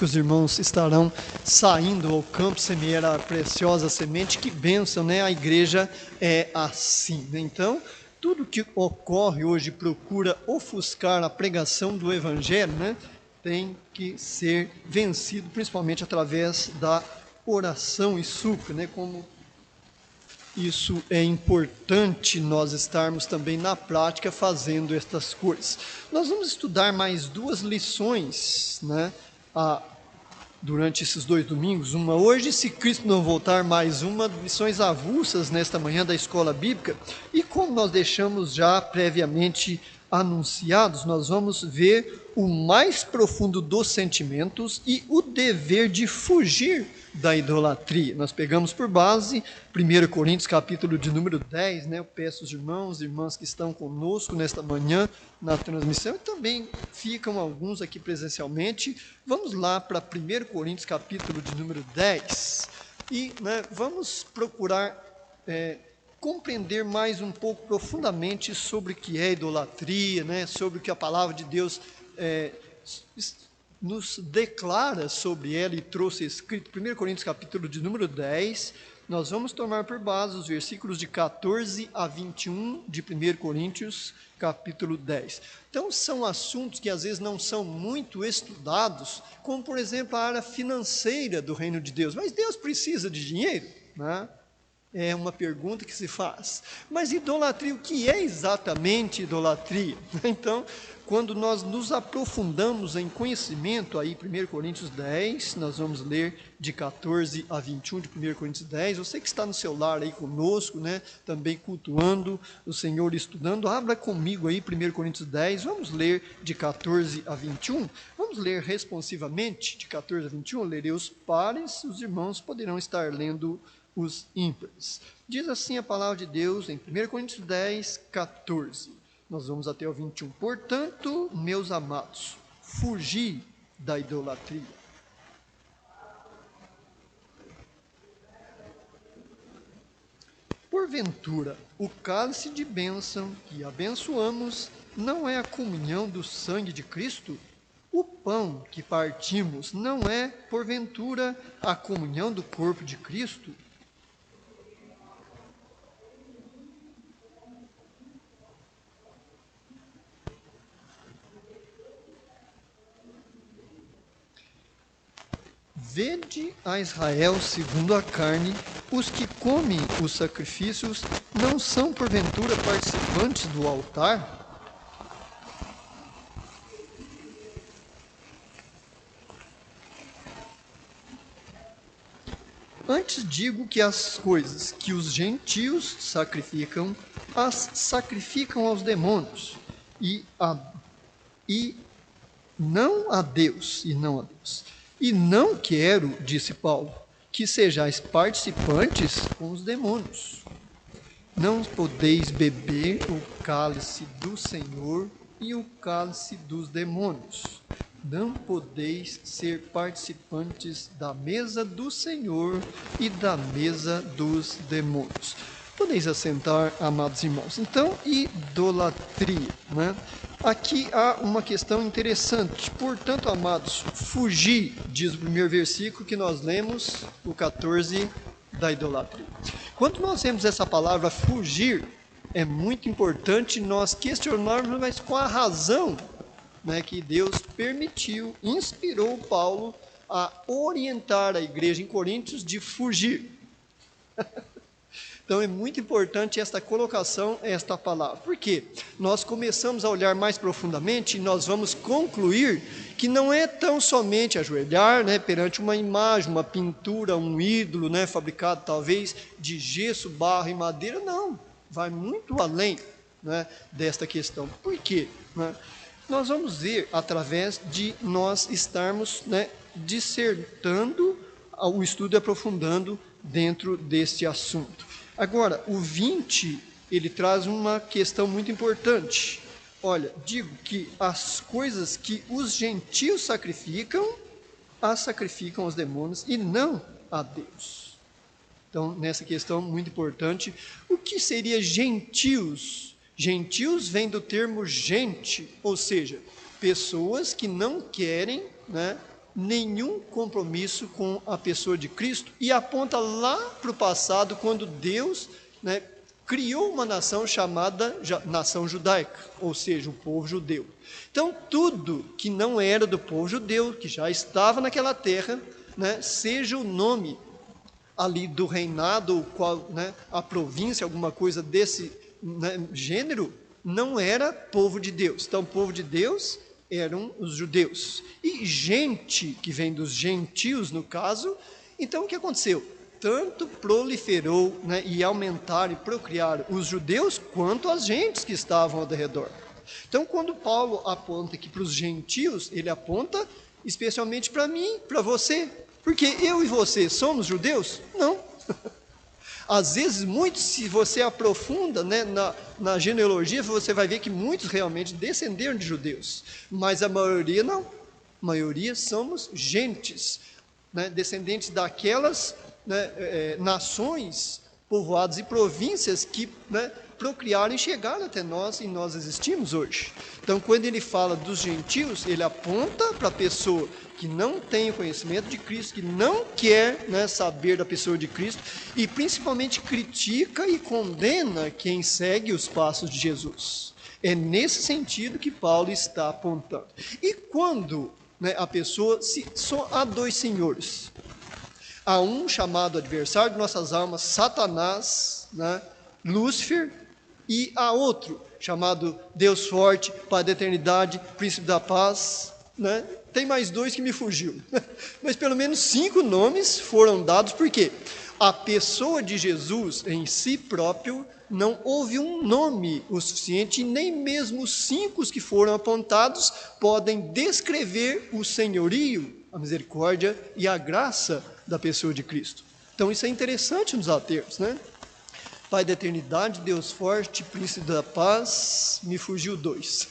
que os irmãos estarão saindo ao campo semear a preciosa semente. Que bênção, né? A igreja é assim, né? Então, tudo que ocorre hoje procura ofuscar a pregação do evangelho, né? Tem que ser vencido, principalmente através da oração e súplica, né? Como isso é importante nós estarmos também na prática fazendo estas coisas. Nós vamos estudar mais duas lições, né, durante esses 2 domingos. Uma hoje, se Cristo não voltar, mais uma, lições avulsas nesta manhã da escola bíblica. E como nós deixamos já previamente anunciados, nós vamos ver o mais profundo dos sentimentos e o dever de fugir da idolatria. Nós pegamos por base 1 Coríntios capítulo de número 10, né? Eu peço aos irmãos e irmãs que estão conosco nesta manhã na transmissão, e também ficam alguns aqui presencialmente. Vamos lá para 1 Coríntios capítulo de número 10 e, né, vamos procurar compreender mais um pouco profundamente sobre o que é idolatria, né? Sobre o que a palavra de Deus nos declara sobre ela e trouxe escrito. 1 Coríntios capítulo de número 10, nós vamos tomar por base os versículos de 14 a 21 de 1 Coríntios capítulo 10. Então são assuntos que às vezes não são muito estudados, como por exemplo a área financeira do reino de Deus. Mas Deus precisa de dinheiro, né? É uma pergunta que se faz. Mas idolatria, o que é exatamente idolatria? Então, quando nós nos aprofundamos em conhecimento, aí 1 Coríntios 10, nós vamos ler de 14 a 21 de 1 Coríntios 10. Você que está no celular aí conosco, né, também cultuando o Senhor, estudando, abra comigo aí 1 Coríntios 10, vamos ler de 14 a 21. Vamos ler responsivamente de 14 a 21, eu lerei os pares, os irmãos poderão estar lendo os ímpares. Diz assim a palavra de Deus em 1 Coríntios 10, 14. Nós vamos até o 21. Portanto, meus amados, fugi da idolatria. Porventura, o cálice de bênção que abençoamos não é a comunhão do sangue de Cristo? O pão que partimos não é, porventura, a comunhão do corpo de Cristo? Vede a Israel segundo a carne, os que comem os sacrifícios não são porventura participantes do altar? Antes digo que as coisas que os gentios sacrificam, as sacrificam aos demônios, e não a Deus. E não quero, disse Paulo, que sejais participantes com os demônios. Não podeis beber o cálice do Senhor e o cálice dos demônios. Não podeis ser participantes da mesa do Senhor e da mesa dos demônios. Podeis assentar, amados irmãos. Então, idolatria, né? Aqui há uma questão interessante. Portanto, amados, fugir, diz o primeiro versículo que nós lemos, o 14, da idolatria. Quando nós vemos essa palavra fugir, é muito importante nós questionarmos, mas com a razão, né, que Deus permitiu, inspirou Paulo a orientar a igreja em Coríntios de fugir. Então é muito importante esta colocação, esta palavra. Por quê? Nós começamos a olhar mais profundamente e nós vamos concluir que não é tão somente ajoelhar, né, perante uma imagem, uma pintura, um ídolo, né, fabricado talvez de gesso, barro e madeira. Não, vai muito além, né, desta questão. Por quê? Né? Nós vamos ver através de nós estarmos, né, dissertando o estudo e aprofundando dentro deste assunto. Agora, o 20, ele traz uma questão muito importante. Olha, digo que as coisas que os gentios sacrificam, as sacrificam aos demônios e não a Deus. Então, nessa questão muito importante, o que seria gentios? Gentios vem do termo gente, ou seja, pessoas que não querem, né, nenhum compromisso com a pessoa de Cristo e aponta lá para o passado, quando Deus, né, criou uma nação chamada nação judaica, ou seja, o povo judeu. Então, tudo que não era do povo judeu, que já estava naquela terra, né, seja o nome ali do reinado, qual, né, a província, alguma coisa desse, né, gênero, não era povo de Deus. Então, o povo de Deus eram os judeus. E gente, que vem dos gentios, no caso, então o que aconteceu? Tanto proliferou, né, e aumentaram e procriaram os judeus, quanto as gentes que estavam ao redor. Então, quando Paulo aponta aqui para os gentios, ele aponta especialmente para mim, para você. Porque eu e você somos judeus? Não. Às vezes, muitos, se você aprofunda, né, na genealogia, você vai ver que muitos realmente descenderam de judeus. Mas a maioria não. A maioria somos gentes, né, descendentes daquelas, né, nações, povoados e províncias que, né, procriaram e chegaram até nós, e nós existimos hoje. Então, quando ele fala dos gentios, ele aponta para a pessoa que não tem o conhecimento de Cristo, que não quer, né, saber da pessoa de Cristo, e principalmente critica e condena quem segue os passos de Jesus. É nesse sentido que Paulo está apontando. E quando, né, a pessoa, só há dois senhores, há um chamado adversário de nossas almas, Satanás, né, Lúcifer, e há outro chamado Deus forte, Pai da eternidade, Príncipe da paz, né? Tem mais dois que me fugiu, mas pelo menos 5 nomes foram dados, porque a pessoa de Jesus em si próprio não houve um nome o suficiente, e nem mesmo os 5 que foram apontados podem descrever o senhorio, a misericórdia e a graça da pessoa de Cristo. Então isso é interessante nos aterros, né? Pai da eternidade, Deus forte, Príncipe da paz, me fugiu 2.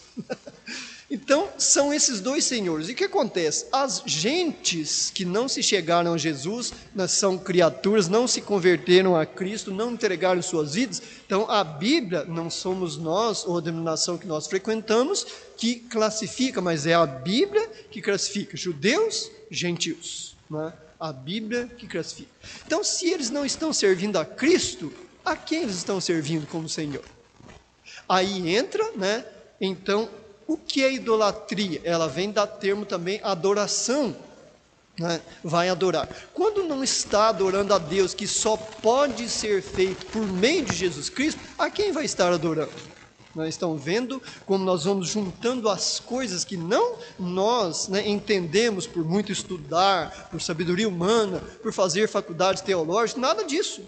Então, são esses 2 senhores. E o que acontece? As gentes que não se chegaram a Jesus, são criaturas, não se converteram a Cristo, não entregaram suas vidas. Então, a Bíblia, não somos nós, ou a denominação que nós frequentamos, que classifica, mas é a Bíblia que classifica judeus, gentios, né? A Bíblia que classifica. Então, se eles não estão servindo a Cristo, a quem eles estão servindo como Senhor? Aí entra, né, então, o que é idolatria? Ela vem da termo também adoração, né? Vai adorar. Quando não está adorando a Deus, que só pode ser feito por meio de Jesus Cristo, a quem vai estar adorando? Nós estamos vendo como nós vamos juntando as coisas que não nós, né, entendemos por muito estudar, por sabedoria humana, por fazer faculdades teológicas, nada disso.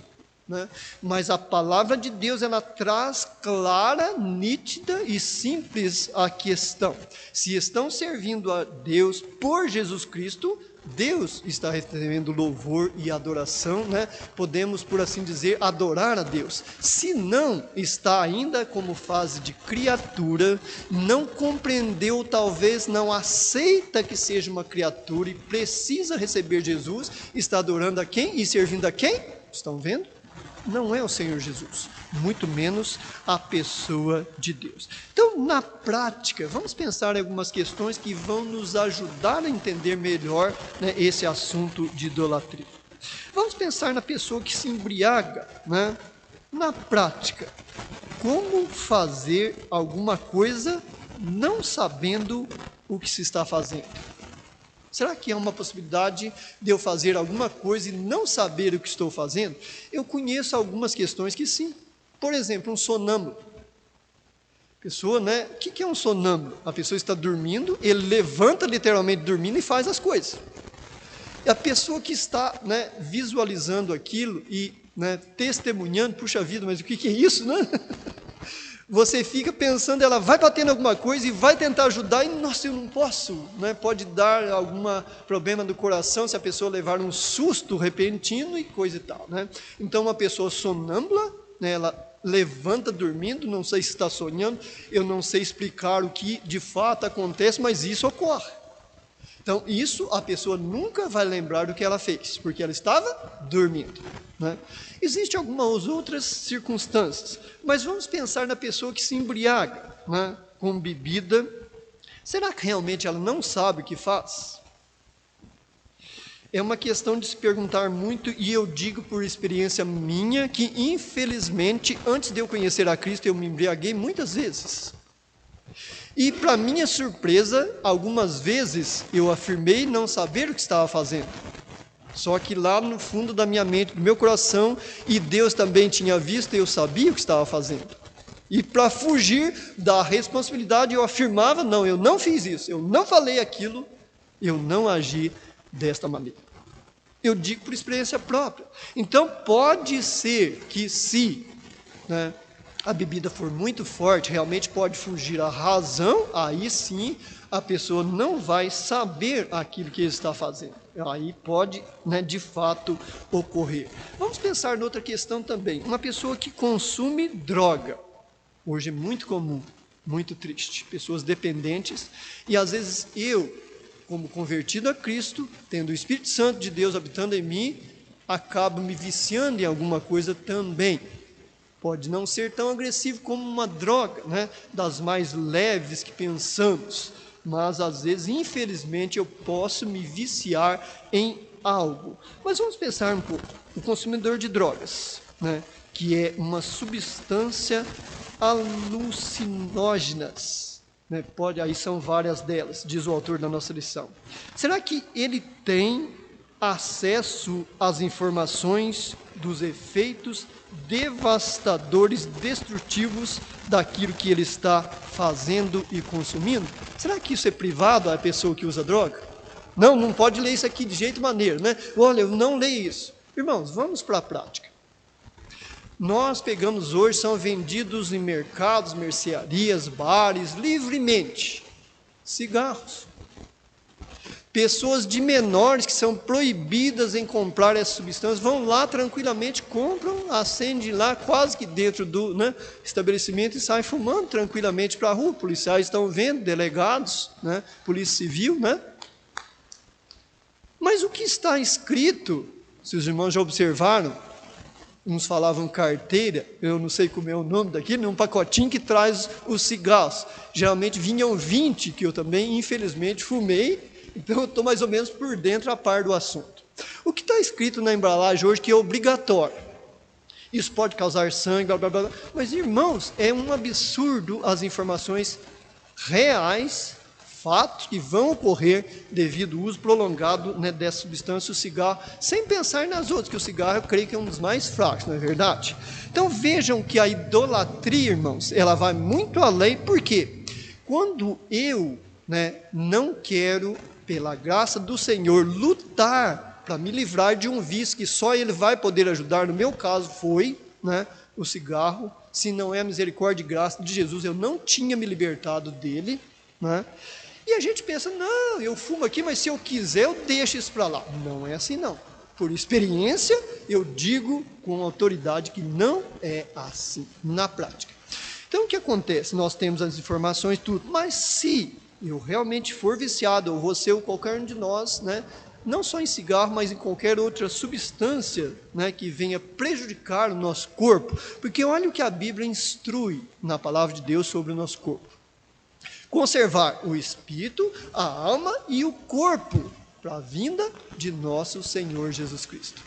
Né? Mas a palavra de Deus, ela traz clara, nítida e simples a questão. Se estão servindo a Deus por Jesus Cristo, Deus está recebendo louvor e adoração, né? Podemos, por assim dizer, adorar a Deus. Se não está ainda como fase de criatura, não compreendeu, talvez não aceita que seja uma criatura e precisa receber Jesus, está adorando a quem e servindo a quem? Estão vendo? Não é o Senhor Jesus, muito menos a pessoa de Deus. Então, na prática, vamos pensar em algumas questões que vão nos ajudar a entender melhor, né, esse assunto de idolatria. Vamos pensar na pessoa que se embriaga, né? Na prática, como fazer alguma coisa não sabendo o que se está fazendo? Será que há uma possibilidade de eu fazer alguma coisa e não saber o que estou fazendo? Eu conheço algumas questões que sim. Por exemplo, um sonâmbulo. Pessoa, né? O que é um sonâmbulo? A pessoa está dormindo, ele levanta literalmente dormindo e faz as coisas. E a pessoa que está, né, visualizando aquilo e, né, testemunhando, puxa vida, mas o que é isso, né? Você fica pensando, ela vai batendo alguma coisa e vai tentar ajudar, e nossa, eu não posso, né? Pode dar algum problema do coração se a pessoa levar um susto repentino e coisa e tal, né? Então, uma pessoa sonâmbula, né, ela levanta dormindo, não sei se está sonhando, eu não sei explicar o que de fato acontece, mas isso ocorre. Então, isso a pessoa nunca vai lembrar do que ela fez, porque ela estava dormindo, né? Existem algumas outras circunstâncias, mas vamos pensar na pessoa que se embriaga, né, com bebida. Será que realmente ela não sabe o que faz? É uma questão de se perguntar muito, e eu digo por experiência minha, que infelizmente, antes de eu conhecer a Cristo, eu me embriaguei muitas vezes. E para minha surpresa, algumas vezes eu afirmei não saber o que estava fazendo. Só que lá no fundo da minha mente, do meu coração, e Deus também tinha visto, eu sabia o que estava fazendo. E para fugir da responsabilidade, eu afirmava, não, eu não fiz isso, eu não falei aquilo, eu não agi desta maneira. Eu digo por experiência própria. Então, pode ser que se a bebida for muito forte, realmente pode fugir à razão, aí sim a pessoa não vai saber aquilo que ele está fazendo. Aí pode, de fato, ocorrer. Vamos pensar noutra questão também. Uma pessoa que consome droga. Hoje é muito comum, muito triste. Pessoas dependentes. E às vezes eu, como convertido a Cristo, tendo o Espírito Santo de Deus habitando em mim, acabo me viciando em alguma coisa também. Pode não ser tão agressivo como uma droga, das mais leves que pensamos, mas às vezes, infelizmente, eu posso me viciar em algo. Mas vamos pensar um pouco. O consumidor de drogas, que é uma substância alucinógenas, aí são várias delas, diz o autor da nossa lição. Será que ele tem acesso às informações dos efeitos devastadores, destrutivos daquilo que ele está fazendo e consumindo? Será que isso é privado à pessoa que usa droga? Não pode ler isso aqui de jeito maneiro, Olha, eu não leio isso. Irmãos, vamos para a prática. Nós pegamos hoje, são vendidos em mercados, mercearias, bares, livremente, cigarros. Pessoas de menores que são proibidas em comprar essa substância, vão lá tranquilamente, compram, acendem lá quase que dentro do estabelecimento e saem fumando tranquilamente para a rua. Policiais estão vendo, delegados, polícia civil, Mas o que está escrito, se os irmãos já observaram, uns falavam carteira, eu não sei como é o nome daquilo, um pacotinho que traz os cigarros. Geralmente vinham 20, que eu também, infelizmente, fumei, então eu estou mais ou menos por dentro a par do assunto. O que está escrito na embalagem hoje que é obrigatório? Isso pode causar sangue, blá, blá, blá. Mas, irmãos, é um absurdo as informações reais, fatos que vão ocorrer devido ao uso prolongado dessa substância, o cigarro, sem pensar nas outras, que o cigarro eu creio que é um dos mais fracos, não é verdade? Então vejam que a idolatria, irmãos, ela vai muito além, por quê? Quando eu não quero, pela graça do Senhor, lutar para me livrar de um vício que só Ele vai poder ajudar, no meu caso foi o cigarro, se não é a misericórdia e graça de Jesus, eu não tinha me libertado dele, E a gente pensa, não, eu fumo aqui, mas se eu quiser eu deixo isso para lá. Não é assim não. Por experiência, eu digo com autoridade que não é assim na prática. Então o que acontece? Nós temos as informações, tudo, mas se eu realmente for viciado, ou você ou qualquer um de nós, não só em cigarro, mas em qualquer outra substância que venha prejudicar o nosso corpo, porque olha o que a Bíblia instrui na palavra de Deus sobre o nosso corpo. Conservar o espírito, a alma e o corpo para a vinda de nosso Senhor Jesus Cristo.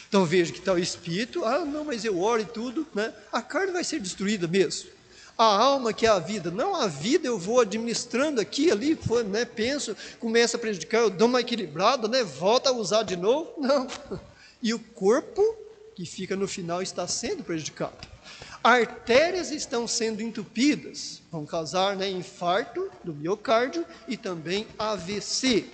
Então veja que está o espírito, não, mas eu oro e tudo, a carne vai ser destruída mesmo. A alma que é a vida, não a vida eu vou administrando aqui, ali, penso, começa a prejudicar, eu dou uma equilibrada, volta a usar de novo, não. E o corpo, que fica no final, está sendo prejudicado. Artérias estão sendo entupidas, vão causar infarto do miocárdio e também AVC,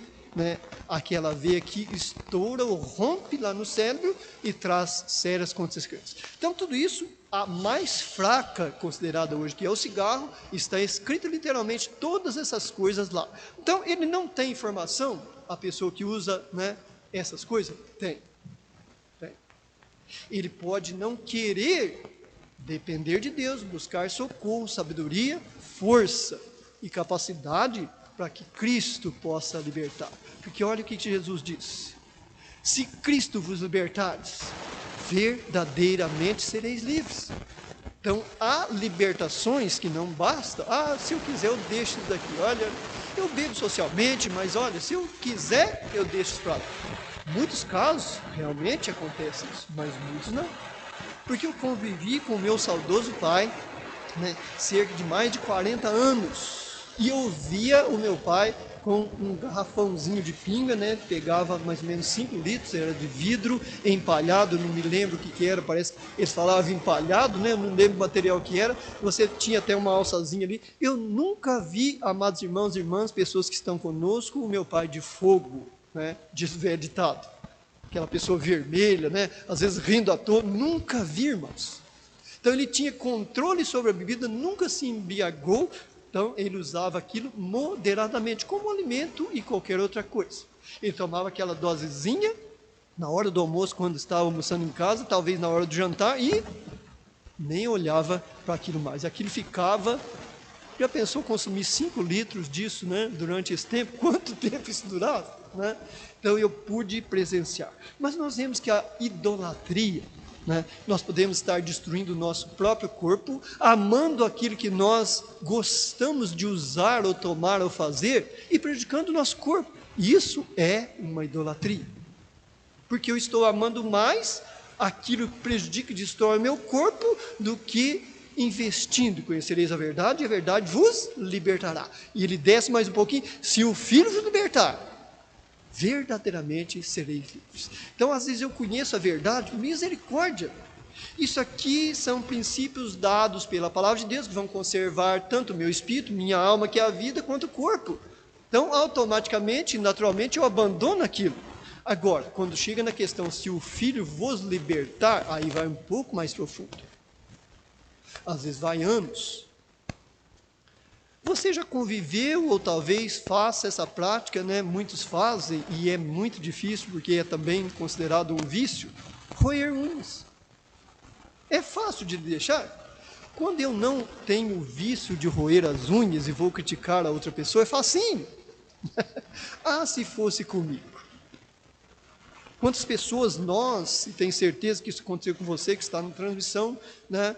aquela veia que estoura ou rompe lá no cérebro e traz sérias consequências. Então tudo isso, a mais fraca considerada hoje, que é o cigarro, está escrito literalmente todas essas coisas lá. Então ele não tem informação, a pessoa que usa essas coisas? Tem. Ele pode não querer depender de Deus, buscar socorro, sabedoria, força e capacidade para que Cristo possa libertar. Porque olha o que Jesus disse: se Cristo vos libertares, verdadeiramente sereis livres. Então há libertações que não basta. Se eu quiser eu deixo isso daqui. Olha, eu bebo socialmente, mas olha, se eu quiser, eu deixo isso para lá. Muitos casos, realmente acontece isso, mas muitos não. Porque eu convivi com o meu saudoso pai, né, cerca de mais de 40 anos. E eu via o meu pai com um garrafãozinho de pinga, né, pegava mais ou menos 5 litros, era de vidro, empalhado, não me lembro o que era, parece que eles falavam empalhado, né, não lembro o material que era, você tinha até uma alçazinha ali. Eu nunca vi, amados irmãos e irmãs, pessoas que estão conosco, o meu pai de fogo, né, diz o velho ditado. Aquela pessoa vermelha, né, às vezes rindo à toa, nunca vi, irmãos. Então ele tinha controle sobre a bebida, nunca se embriagou, então ele usava aquilo moderadamente, como alimento e qualquer outra coisa. Ele tomava aquela dosezinha, na hora do almoço, quando estava almoçando em casa, talvez na hora do jantar, e nem olhava para aquilo mais. Aquilo ficava, já pensou consumir 5 litros disso, né, durante esse tempo? Quanto tempo isso durava? Né? Então eu pude presenciar. Mas nós vemos que a idolatria, né, nós podemos estar destruindo o nosso próprio corpo, amando aquilo que nós gostamos de usar ou tomar ou fazer e prejudicando o nosso corpo. Isso é uma idolatria. Porque eu estou amando mais aquilo que prejudica e destrói o meu corpo do que investindo. Conhecereis a verdade e a verdade vos libertará. E ele desce mais um pouquinho, se o Filho vos libertar, verdadeiramente sereis livres. Então, às vezes eu conheço a verdade, misericórdia. Isso aqui são princípios dados pela palavra de Deus, que vão conservar tanto o meu espírito, minha alma, que é a vida, quanto o corpo. Então, automaticamente, naturalmente, eu abandono aquilo. Agora, quando chega na questão se o Filho vos libertar, aí vai um pouco mais profundo. Às vezes vai anos. Você já conviveu ou talvez faça essa prática, né? Muitos fazem e é muito difícil porque é também considerado um vício, roer unhas. É fácil de deixar. Quando eu não tenho o vício de roer as unhas e vou criticar a outra pessoa, é facinho. Ah, se fosse comigo. Quantas pessoas nós, e tenho certeza que isso aconteceu com você que está na transmissão, né?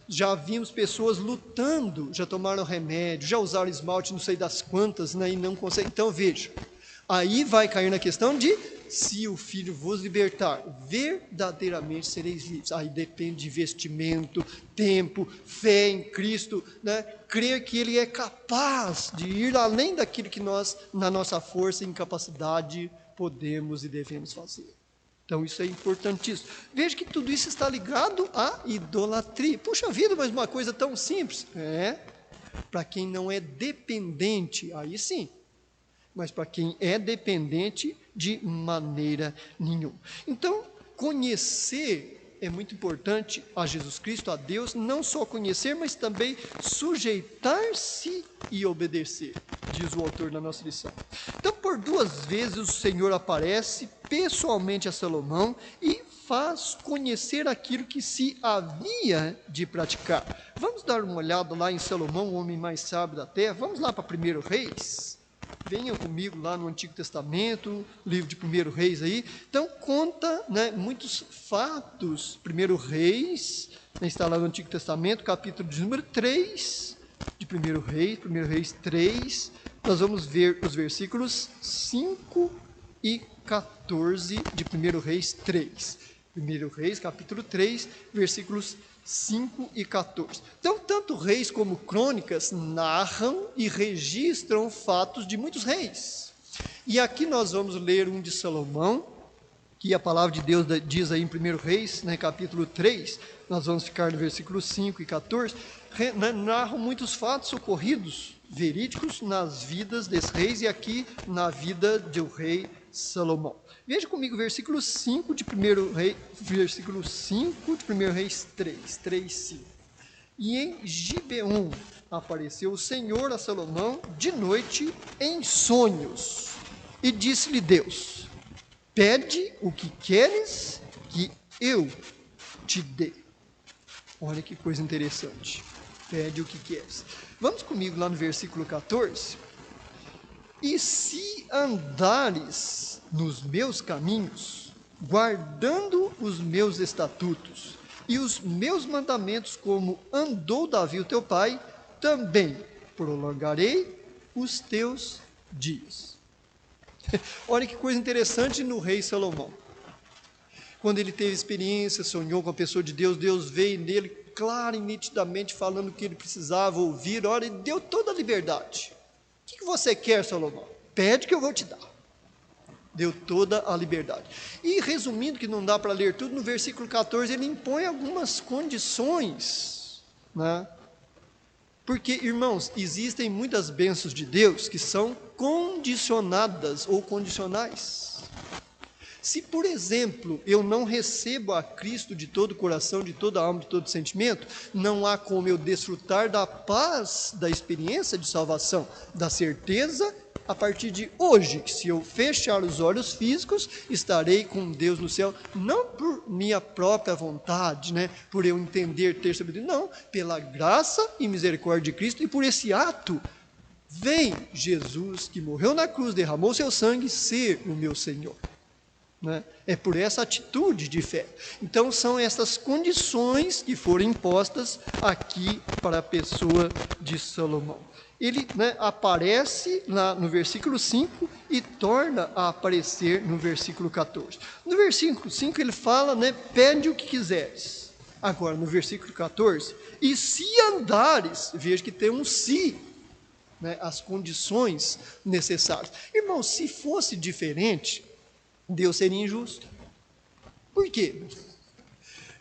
Já vimos pessoas lutando, já tomaram remédio, já usaram esmalte, não sei das quantas, né, e não conseguem. Então veja, aí vai cair na questão de se o Filho vos libertar, verdadeiramente sereis livres. Aí depende de investimento, tempo, fé em Cristo, né? Crer que Ele é capaz de ir além daquilo que nós, na nossa força e incapacidade, podemos e devemos fazer. Então isso é importantíssimo. Veja que tudo isso está ligado à idolatria. Puxa vida, mas uma coisa tão simples. Para quem não é dependente, aí sim. Mas para quem é dependente, de maneira nenhuma. Então, conhecer é muito importante a Jesus Cristo, a Deus, não só conhecer, mas também sujeitar-se e obedecer, diz o autor da nossa lição. Então, por 2 vezes o Senhor aparece pessoalmente a Salomão e faz conhecer aquilo que se havia de praticar. Vamos dar uma olhada lá em Salomão, o homem mais sábio da terra. Vamos lá para 1 Reis. Venham comigo lá no Antigo Testamento, livro de 1 Reis aí. Então conta, né, muitos fatos. 1 Reis, né, está lá no Antigo Testamento, capítulo de número 3 de 1 Reis 3. Nós vamos ver os versículos 5 e 14 de 1 Reis 3. 1 Reis, capítulo 3, versículos 5 e 14. Então, tanto Reis como Crônicas narram e registram fatos de muitos reis. E aqui nós vamos ler um de Salomão, que a palavra de Deus diz aí em 1 Reis, né, capítulo 3, nós vamos ficar no versículo 5 e 14, narram muitos fatos ocorridos, verídicos, nas vidas desses reis e aqui na vida do rei Salomão. Veja comigo o versículo 5 de 1 Reis, versículo 5 de 1 Reis 3, 5. E em Gibeon apareceu o Senhor a Salomão de noite em sonhos, e disse-lhe Deus: pede o que queres que eu te dê. Olha que coisa interessante. Pede o que queres. Vamos comigo lá no versículo 14. E se andares nos meus caminhos, guardando os meus estatutos e os meus mandamentos, como andou Davi o teu pai, também prolongarei os teus dias. Olha que coisa interessante no rei Salomão. Quando ele teve experiência, sonhou com a pessoa de Deus, Deus veio nele, claro e nitidamente, falando o que ele precisava ouvir, olha, e deu toda a liberdade. O que você quer, Salomão? Pede que eu vou te dar. Deu toda a liberdade. E resumindo, que não dá para ler tudo, no versículo 14, ele impõe algumas condições, né? Porque, irmãos, existem muitas bênçãos de Deus que são condicionadas ou condicionais. Se, por exemplo, eu não recebo a Cristo de todo o coração, de toda a alma, de todo sentimento, não há como eu desfrutar da paz, da experiência de salvação, da certeza, a partir de hoje, que se eu fechar os olhos físicos, estarei com Deus no céu, não por minha própria vontade, né, por eu entender, ter sabedoria, não, pela graça e misericórdia de Cristo, e por esse ato, vem Jesus, que morreu na cruz, derramou seu sangue, ser o meu Senhor. Né? É por essa atitude de fé. Então são essas condições que foram impostas aqui para a pessoa de Salomão. Ele, né, aparece lá no versículo 5 e torna a aparecer no versículo 14. No versículo 5 ele fala, né, pede o que quiseres. Agora no versículo 14, e se andares, veja que tem um se, né, as condições necessárias. Irmão, se fosse diferente, Deus seria injusto. Por quê?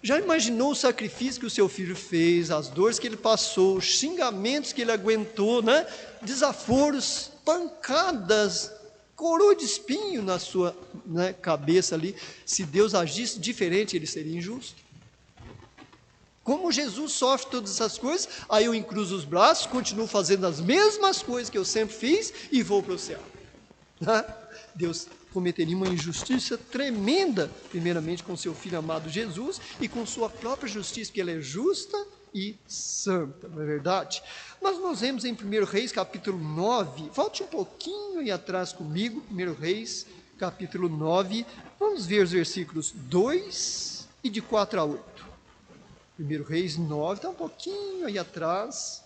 Já imaginou o sacrifício que o seu filho fez, as dores que ele passou, os xingamentos que ele aguentou, né? Desaforos, pancadas, coroa de espinho na sua, né, cabeça ali. Se Deus agisse diferente, ele seria injusto. Como Jesus sofre todas essas coisas, aí eu encruzo os braços, continuo fazendo as mesmas coisas que eu sempre fiz e vou para o céu. Deus cometeria uma injustiça tremenda, primeiramente com seu Filho amado Jesus e com sua própria justiça, que ela é justa e santa, não é verdade? Mas nós vemos em 1 Reis, capítulo 9, volte um pouquinho aí atrás comigo, 1 Reis, capítulo 9, vamos ver os versículos 2 e de 4 a 8. 1 Reis 9, está um pouquinho aí atrás,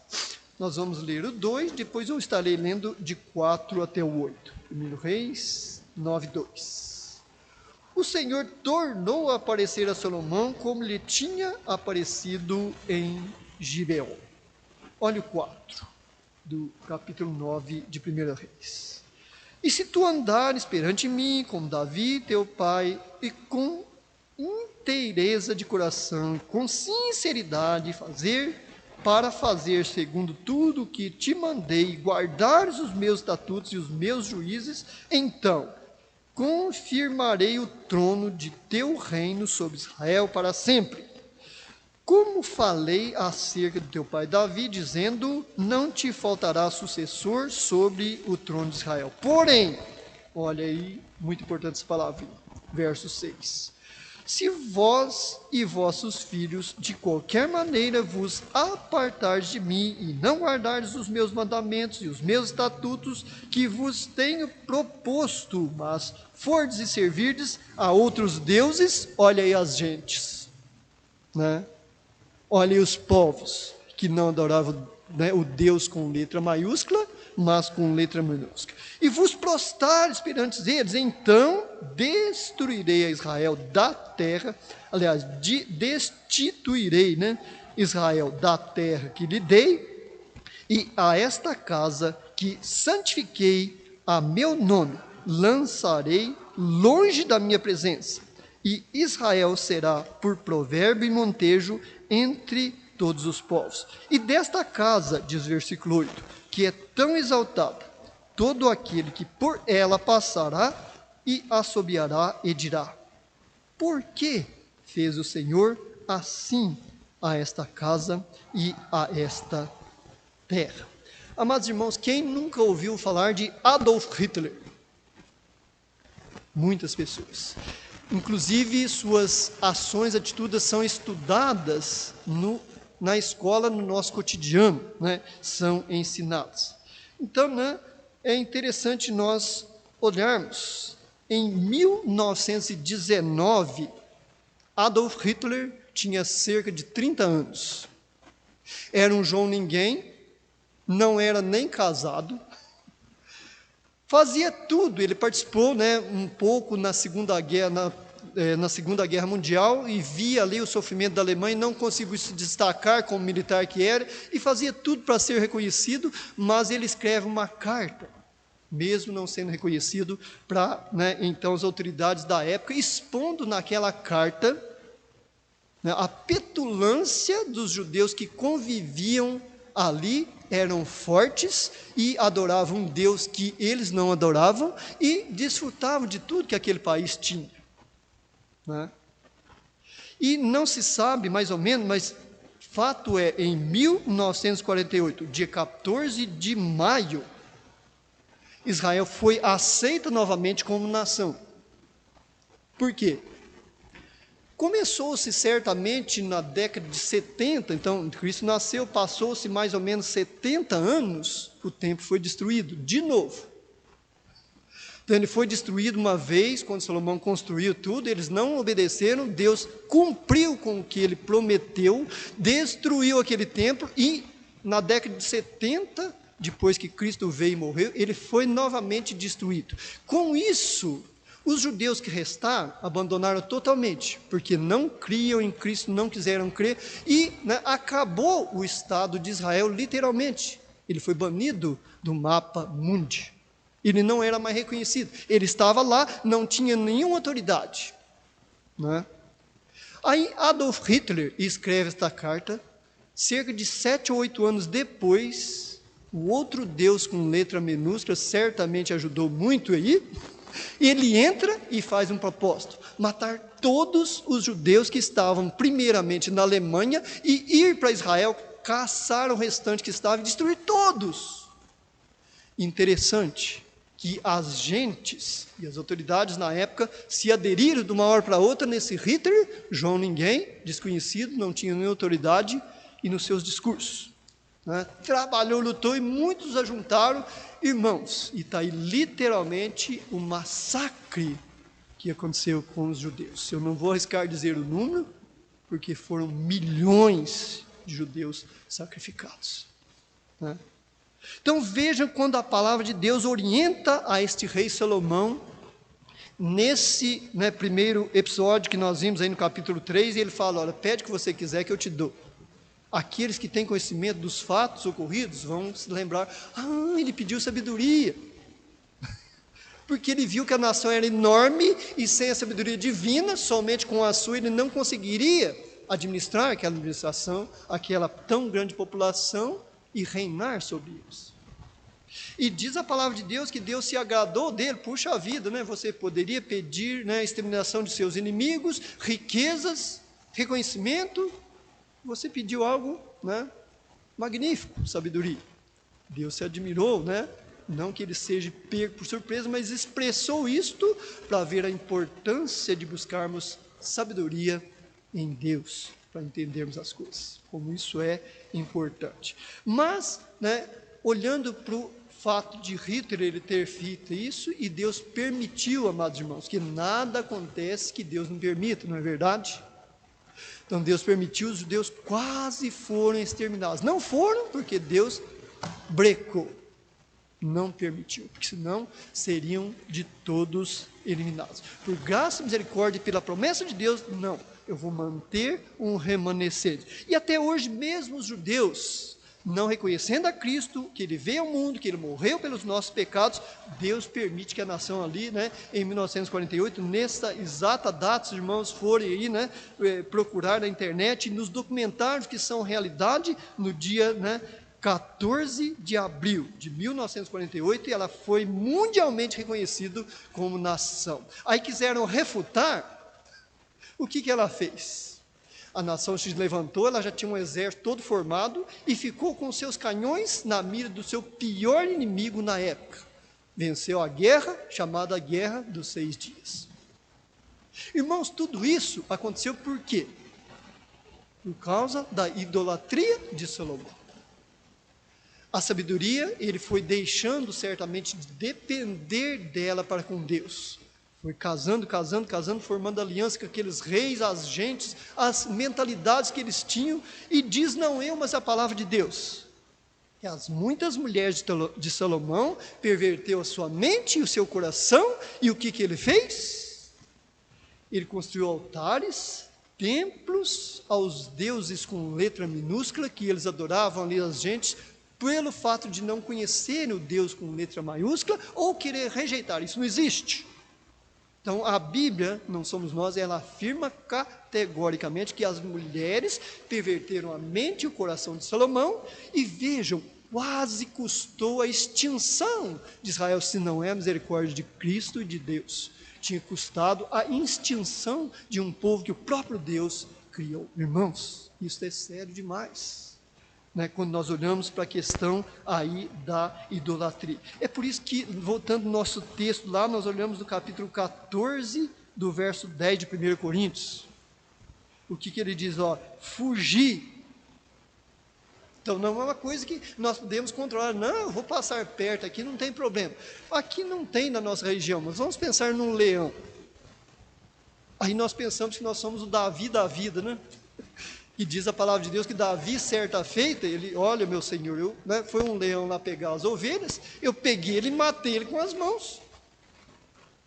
nós vamos ler o 2, depois eu estarei lendo de 4 até o 8. 1 Reis 9:2. O Senhor tornou a aparecer a Salomão como lhe tinha aparecido em Gibeon. Olha o 4 do capítulo 9 de 1 Reis. E se tu andares perante mim, como Davi, teu pai, e com inteireza de coração, com sinceridade, para fazer segundo tudo o que te mandei, guardares os meus estatutos e os meus juízes, então confirmarei o trono de teu reino sobre Israel para sempre. Como falei acerca do teu pai Davi, dizendo, não te faltará sucessor sobre o trono de Israel. Porém, olha aí, muito importante essa palavra, verso 6. Se vós e vossos filhos de qualquer maneira vos apartardes de mim e não guardardes os meus mandamentos e os meus estatutos que vos tenho proposto, mas fordes e servirdes a outros deuses, olha aí as gentes, né? Olha aí os povos que não adoravam, né, o Deus com letra maiúscula, mas com letra minúscula. E vos prostrares perante eles, então destruirei a Israel da terra, aliás, destituirei, né, Israel da terra que lhe dei, e a esta casa que santifiquei a meu nome, lançarei longe da minha presença, e Israel será por provérbio e montejo entre todos os povos. E desta casa, diz o versículo 8, que é tão exaltada, todo aquele que por ela passará e assobiará e dirá, por que fez o Senhor assim a esta casa e a esta terra? Amados irmãos, quem nunca ouviu falar de Adolf Hitler? Muitas pessoas. Inclusive, suas ações, atitudes são estudadas na escola, no nosso cotidiano, né? São ensinadas. Então, né, é interessante nós olharmos. Em 1919, Adolf Hitler tinha cerca de 30 anos. Era um João Ninguém, não era nem casado, fazia tudo. Ele participou, né, um pouco na Segunda Guerra Mundial e via ali o sofrimento da Alemanha, não conseguiu se destacar como militar que era, e fazia tudo para ser reconhecido, mas ele escreve uma carta, mesmo não sendo reconhecido, para, né, então as autoridades da época, expondo naquela carta, né, a petulância dos judeus que conviviam ali, eram fortes e adoravam um Deus que eles não adoravam e desfrutavam de tudo que aquele país tinha, né? E não se sabe mais ou menos, mas fato é, em 1948, dia 14 de maio, Israel foi aceita novamente como nação. Por quê? Começou-se certamente na década de 70, então Cristo nasceu, passou-se mais ou menos 70 anos, o templo foi destruído de novo. Então ele foi destruído uma vez, quando Salomão construiu tudo, eles não obedeceram, Deus cumpriu com o que ele prometeu, destruiu aquele templo e na década de 70, depois que Cristo veio e morreu, ele foi novamente destruído. Com isso, os judeus que restaram abandonaram totalmente, porque não criam em Cristo, não quiseram crer, e, né, acabou o Estado de Israel literalmente. Ele foi banido do mapa mundi. Ele não era mais reconhecido. Ele estava lá, não tinha nenhuma autoridade, né? Aí Adolf Hitler escreve esta carta, cerca de 7 ou 8 anos depois, o outro Deus com letra minúscula certamente ajudou muito aí, ele entra e faz um propósito: matar todos os judeus que estavam primeiramente na Alemanha e ir para Israel, caçar o restante que estava e destruir todos. Interessante que as gentes e as autoridades na época se aderiram de uma hora para outra nesse Hitler, João ninguém, desconhecido, não tinha nenhuma autoridade, e nos seus discursos, né? Trabalhou, lutou e muitos ajuntaram, irmãos, e está aí literalmente o massacre que aconteceu com os judeus. Eu não vou arriscar dizer o número, porque foram milhões de judeus sacrificados, né? Então vejam quando a palavra de Deus orienta a este rei Salomão, nesse, né, primeiro episódio que nós vimos aí no capítulo 3, ele fala: olha, pede o que você quiser que eu te dou. Aqueles que têm conhecimento dos fatos ocorridos vão se lembrar: ele pediu sabedoria, porque ele viu que a nação era enorme e sem a sabedoria divina, somente com a sua ele não conseguiria administrar aquela administração, aquela tão grande população e reinar sobre eles. E diz a palavra de Deus que Deus se agradou dele. Puxa vida, né? Você poderia pedir, né, a exterminação de seus inimigos, riquezas, reconhecimento. Você pediu algo, né, magnífico, sabedoria. Deus se admirou, né? Não que ele seja pego por surpresa, mas expressou isto para ver a importância de buscarmos sabedoria em Deus, para entendermos as coisas, como isso é importante. Mas, né, olhando para o fato de Hitler ele ter feito isso, e Deus permitiu, amados irmãos, que nada acontece que Deus não permita, não é verdade? Então Deus permitiu, os judeus quase foram exterminados. Não foram porque Deus brecou, não permitiu, porque senão seriam de todos eliminados. Por graça e misericórdia e pela promessa de Deus, não, eu vou manter um remanescente. E até hoje mesmo os judeus, não reconhecendo a Cristo, que Ele veio ao mundo, que Ele morreu pelos nossos pecados, Deus permite que a nação ali, né, em 1948, nessa exata data, os irmãos forem aí, né, procurar na internet, nos documentários que são realidade, no dia, né, 14 de abril de 1948, e ela foi mundialmente reconhecida como nação. Aí quiseram refutar, o que ela fez? A nação se levantou, ela já tinha um exército todo formado e ficou com seus canhões na mira do seu pior inimigo na época. Venceu a guerra, chamada Guerra dos 6 Dias. Irmãos, tudo isso aconteceu por quê? Por causa da idolatria de Salomão. A sabedoria, ele foi deixando certamente de depender dela para com Deus. Foi casando, formando aliança com aqueles reis, as gentes, as mentalidades que eles tinham, e diz não eu, mas a palavra de Deus. E as muitas mulheres de Salomão perverteu a sua mente e o seu coração, e o que ele fez? Ele construiu altares, templos aos deuses com letra minúscula, que eles adoravam ali as gentes, pelo fato de não conhecerem o Deus com letra maiúscula, ou querer rejeitar. Isso não existe. Então, a Bíblia, não somos nós, ela afirma categoricamente que as mulheres perverteram a mente e o coração de Salomão, e vejam, quase custou a extinção de Israel, se não é a misericórdia de Cristo e de Deus. Tinha custado a extinção de um povo que o próprio Deus criou. Irmãos, isso é sério demais, né? Quando nós olhamos para a questão aí da idolatria. É por isso que, voltando ao nosso texto lá, nós olhamos no capítulo 14, do verso 10 de 1 Coríntios. O que ele diz? Fugir. Então, não é uma coisa que nós podemos controlar. Não, eu vou passar perto aqui, não tem problema. Aqui não tem na nossa região, mas vamos pensar num leão. Aí nós pensamos que nós somos o Davi da vida, né? E diz a palavra de Deus que Davi, certa feita, ele, olha, meu senhor, foi um leão lá pegar as ovelhas, eu peguei ele e matei ele com as mãos.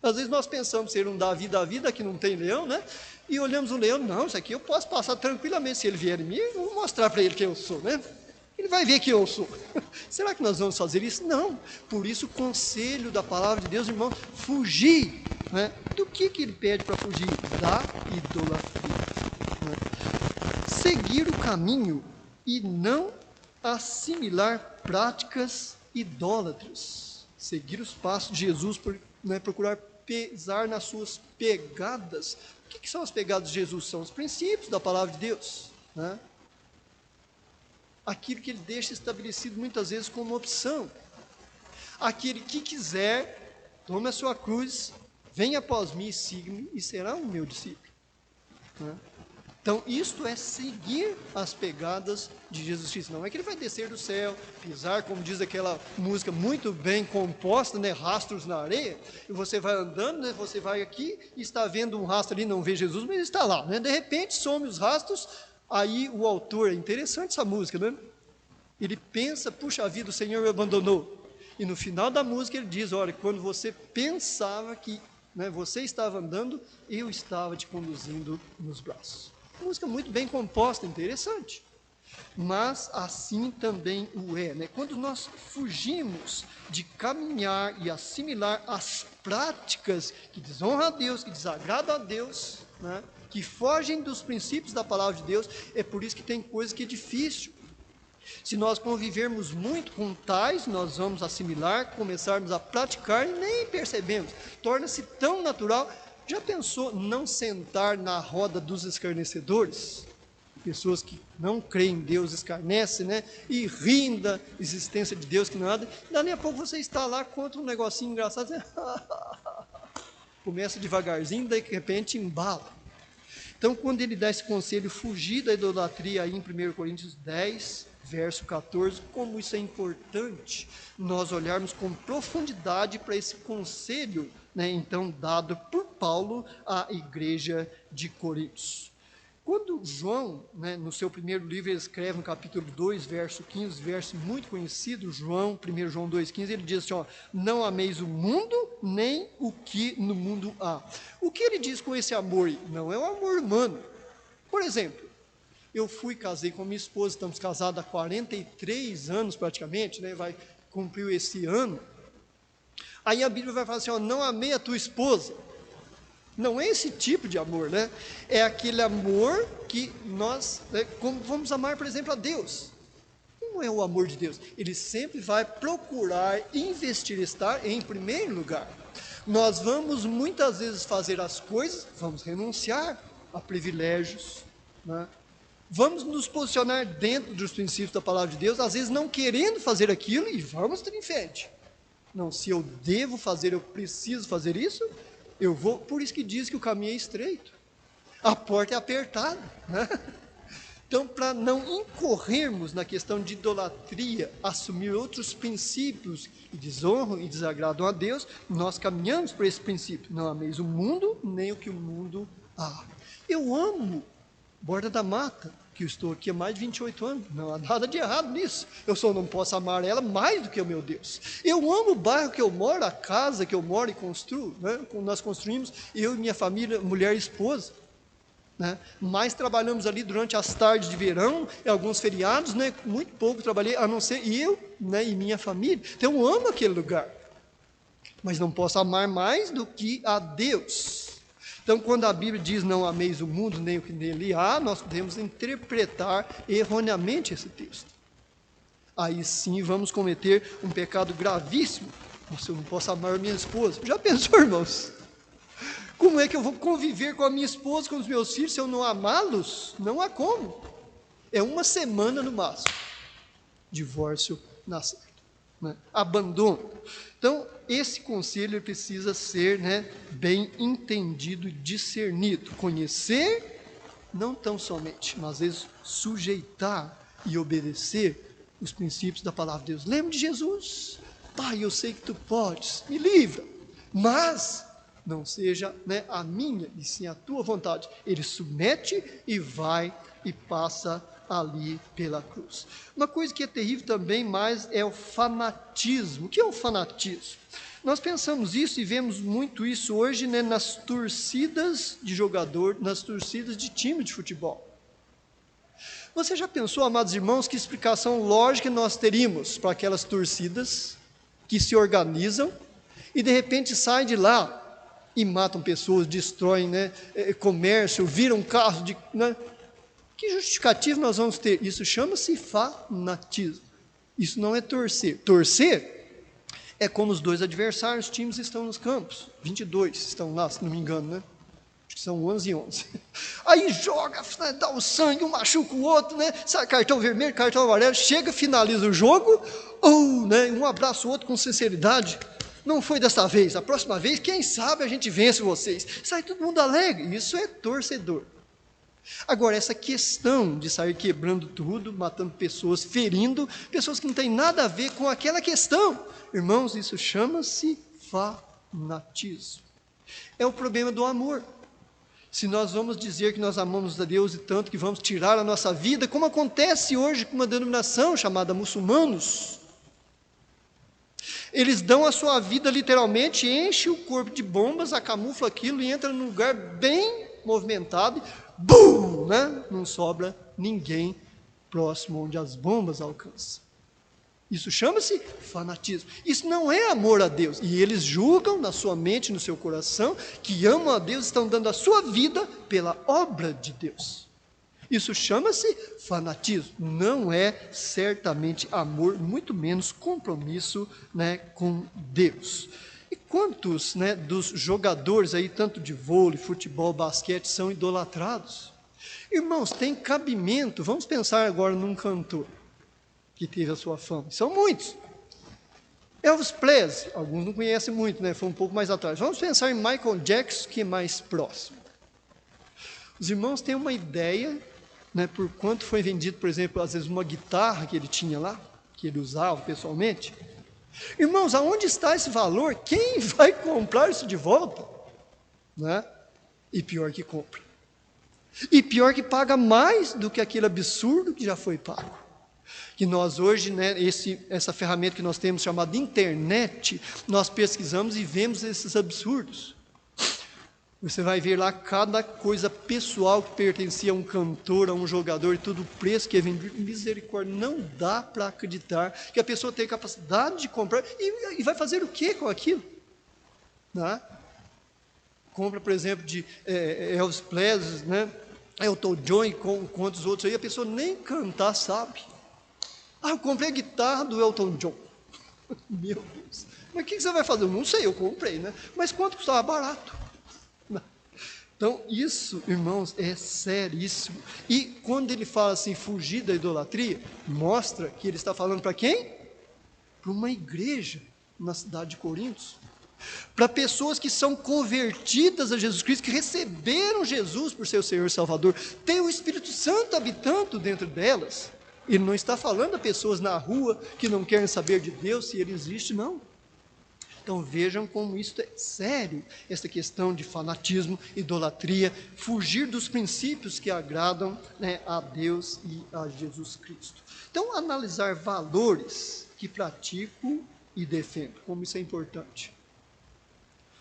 Às vezes nós pensamos ser um Davi da vida, que não tem leão, né? E olhamos o leão, não, isso aqui eu posso passar tranquilamente. Se ele vier em mim, eu vou mostrar para ele quem eu sou, né? Ele vai ver que eu sou. Será que nós vamos fazer isso? Não. Por isso o conselho da palavra de Deus, irmão, fugir. Né? Do que ele pede para fugir? Da idolatria. Né? Seguir o caminho e não assimilar práticas idólatras. Seguir os passos de Jesus, procurar pesar nas suas pegadas. O que são as pegadas de Jesus? São os princípios da palavra de Deus, né? Aquilo que ele deixa estabelecido muitas vezes como opção. Aquele que quiser, tome a sua cruz, venha após mim e siga-me, e será o meu discípulo, né? Então, isto é seguir as pegadas de Jesus Cristo. Não é que ele vai descer do céu, pisar, como diz aquela música muito bem composta, né? Rastros na areia, e você vai andando, né? Você vai aqui e está vendo um rastro ali, não vê Jesus, mas ele está lá, né? De repente, some os rastros. Aí o autor, é interessante essa música, né? Ele pensa, puxa vida, o Senhor me abandonou. E no final da música ele diz, olha, quando você pensava que, né, você estava andando, eu estava te conduzindo nos braços. Música muito bem composta, interessante. Mas assim também o é, né? Quando nós fugimos de caminhar e assimilar as práticas que desonram a Deus, que desagradam a Deus, né? Que fogem dos princípios da palavra de Deus, é por isso que tem coisa que é difícil. Se nós convivermos muito com tais, nós vamos assimilar, começarmos a praticar e nem percebemos. Torna-se tão natural. Já pensou não sentar na roda dos escarnecedores? Pessoas que não creem em Deus escarnecem, né? E riem da existência de Deus que nada. Dali a pouco você está lá, conta um negocinho engraçado. Começa devagarzinho, daí de repente embala. Então, quando ele dá esse conselho, fugir da idolatria aí em 1 Coríntios 10, verso 14, como isso é importante nós olharmos com profundidade para esse conselho, né, então dado por Paulo à igreja de Coríntios. Quando João, né, no seu primeiro livro, ele escreve no capítulo 2, verso 15, verso muito conhecido, 1 João 2,15, ele diz assim, não ameis o mundo, nem o que no mundo há. O que ele diz com esse amor? Não é o amor humano. Por exemplo, eu casei com minha esposa, estamos casados há 43 anos praticamente, né, vai cumprir esse ano. Aí a Bíblia vai falar assim, não amei a tua esposa. Não é esse tipo de amor, né? É aquele amor que nós, né, como vamos amar, por exemplo, a Deus. Como é o amor de Deus? Ele sempre vai procurar investir, estar em primeiro lugar. Nós vamos muitas vezes fazer as coisas, vamos renunciar a privilégios, né? Vamos nos posicionar dentro dos princípios da palavra de Deus, às vezes não querendo fazer aquilo e vamos ter em frente. Não, se eu devo fazer, eu preciso fazer isso, eu vou, por isso que diz que o caminho é estreito, a porta é apertada, né? Então, para não incorrermos na questão de idolatria, assumir outros princípios que desonram e desagradam a Deus, nós caminhamos por esse princípio, não ameis o mundo, nem o que o mundo há. Eu amo Borda da Mata, que eu estou aqui há mais de 28 anos. Não há nada de errado nisso. Eu só não posso amar ela mais do que o meu Deus. Eu amo o bairro que eu moro, a casa que eu moro e construo, né? Nós construímos, eu e minha família, mulher e esposa. Né? Mas trabalhamos ali durante as tardes de verão, e alguns feriados, né? Muito pouco trabalhei, a não ser eu, né? E minha família. Então eu amo aquele lugar. Mas não posso amar mais do que a Deus. Então, quando a Bíblia diz não ameis o mundo, nem o que nele há, nós podemos interpretar erroneamente esse texto. Aí sim vamos cometer um pecado gravíssimo. Nossa, eu não posso amar a minha esposa. Já pensou, irmãos? Como é que eu vou conviver com a minha esposa, com os meus filhos, se eu não amá-los? Não há como. É uma semana no máximo. Divórcio na certa. Né? Abandono. Então, esse conselho precisa ser, né, bem entendido e discernido. Conhecer, não tão somente, mas às vezes sujeitar e obedecer os princípios da palavra de Deus. Lembra de Jesus? Pai, eu sei que tu podes, me livra, mas não seja, né, a minha, e sim a tua vontade. Ele submete e vai e passa ali pela cruz. Uma coisa que é terrível também mais é o fanatismo. O que é o fanatismo? Nós pensamos isso e vemos muito isso hoje, né, nas torcidas de jogador, nas torcidas de time de futebol. Você já pensou, amados irmãos, que explicação lógica nós teríamos para aquelas torcidas que se organizam e de repente saem de lá e matam pessoas, destroem, né, comércio, viram carros de... Né? Que justificativo nós vamos ter? Isso chama-se fanatismo. Isso não é torcer. Torcer é como os dois adversários, os times estão nos campos. 22 estão lá, se não me engano, né? Acho que são 11 e 11. Aí joga, né, dá o sangue, um machuca o outro, né? Sai cartão vermelho, cartão amarelo, chega, finaliza o jogo, ou, né, um abraça o outro com sinceridade. Não foi dessa vez, a próxima vez, quem sabe a gente vence vocês. Sai todo mundo alegre. Isso é torcedor. Agora, essa questão de sair quebrando tudo, matando pessoas, ferindo, pessoas que não têm nada a ver com aquela questão, irmãos, isso chama-se fanatismo. É o problema do amor. Se nós vamos dizer que nós amamos a Deus e tanto que vamos tirar a nossa vida, como acontece hoje com uma denominação chamada muçulmanos, eles dão a sua vida literalmente, enche o corpo de bombas, acamufla aquilo e entra num lugar bem movimentado, bum, né? Não sobra ninguém próximo onde as bombas alcançam. Isso chama-se fanatismo. Isso não é amor a Deus. E eles julgam na sua mente, no seu coração, que amam a Deus, estão dando a sua vida pela obra de Deus. Isso chama-se fanatismo. Não é certamente amor, muito menos compromisso, né, com Deus. E quantos, né, dos jogadores aí, tanto de vôlei, futebol, basquete, são idolatrados? Irmãos, tem cabimento. Vamos pensar agora num cantor que teve a sua fama. São muitos. Elvis Presley, alguns não conhecem muito, né? Foi um pouco mais atrás. Vamos pensar em Michael Jackson, que é mais próximo. Os irmãos têm uma ideia, né, por quanto foi vendido, por exemplo, às vezes uma guitarra que ele tinha lá, que ele usava pessoalmente. Irmãos, aonde está esse valor? Quem vai comprar isso de volta? Né? E pior que compra. E pior que paga mais do que aquele absurdo que já foi pago. Que nós hoje, né, essa ferramenta que nós temos chamada internet, nós pesquisamos e vemos esses absurdos. Você vai ver lá cada coisa pessoal que pertencia a um cantor, a um jogador, e tudo o preço que é vendido. Misericórdia, não dá para acreditar que a pessoa tem capacidade de comprar e vai fazer o que com aquilo? Né? Compra, por exemplo, de Elvis Presley, né? Elton John e quantos outros aí, a pessoa nem cantar sabe. Ah, eu comprei a guitarra do Elton John. Meu Deus. Mas o que você vai fazer? Eu não sei, eu comprei, né? Mas quanto custava? Barato. Então, isso, irmãos, é seríssimo. E quando ele fala assim, fugir da idolatria, mostra que ele está falando para quem? Para uma igreja na cidade de Corinto. Para pessoas que são convertidas a Jesus Cristo, que receberam Jesus por ser o Senhor e Salvador, tem o Espírito Santo habitando dentro delas. Ele não está falando a pessoas na rua que não querem saber de Deus, se ele existe, não. Então vejam como isso é sério, essa questão de fanatismo, idolatria, fugir dos princípios que agradam, né, a Deus e a Jesus Cristo. Então analisar valores que pratico e defendo, como isso é importante.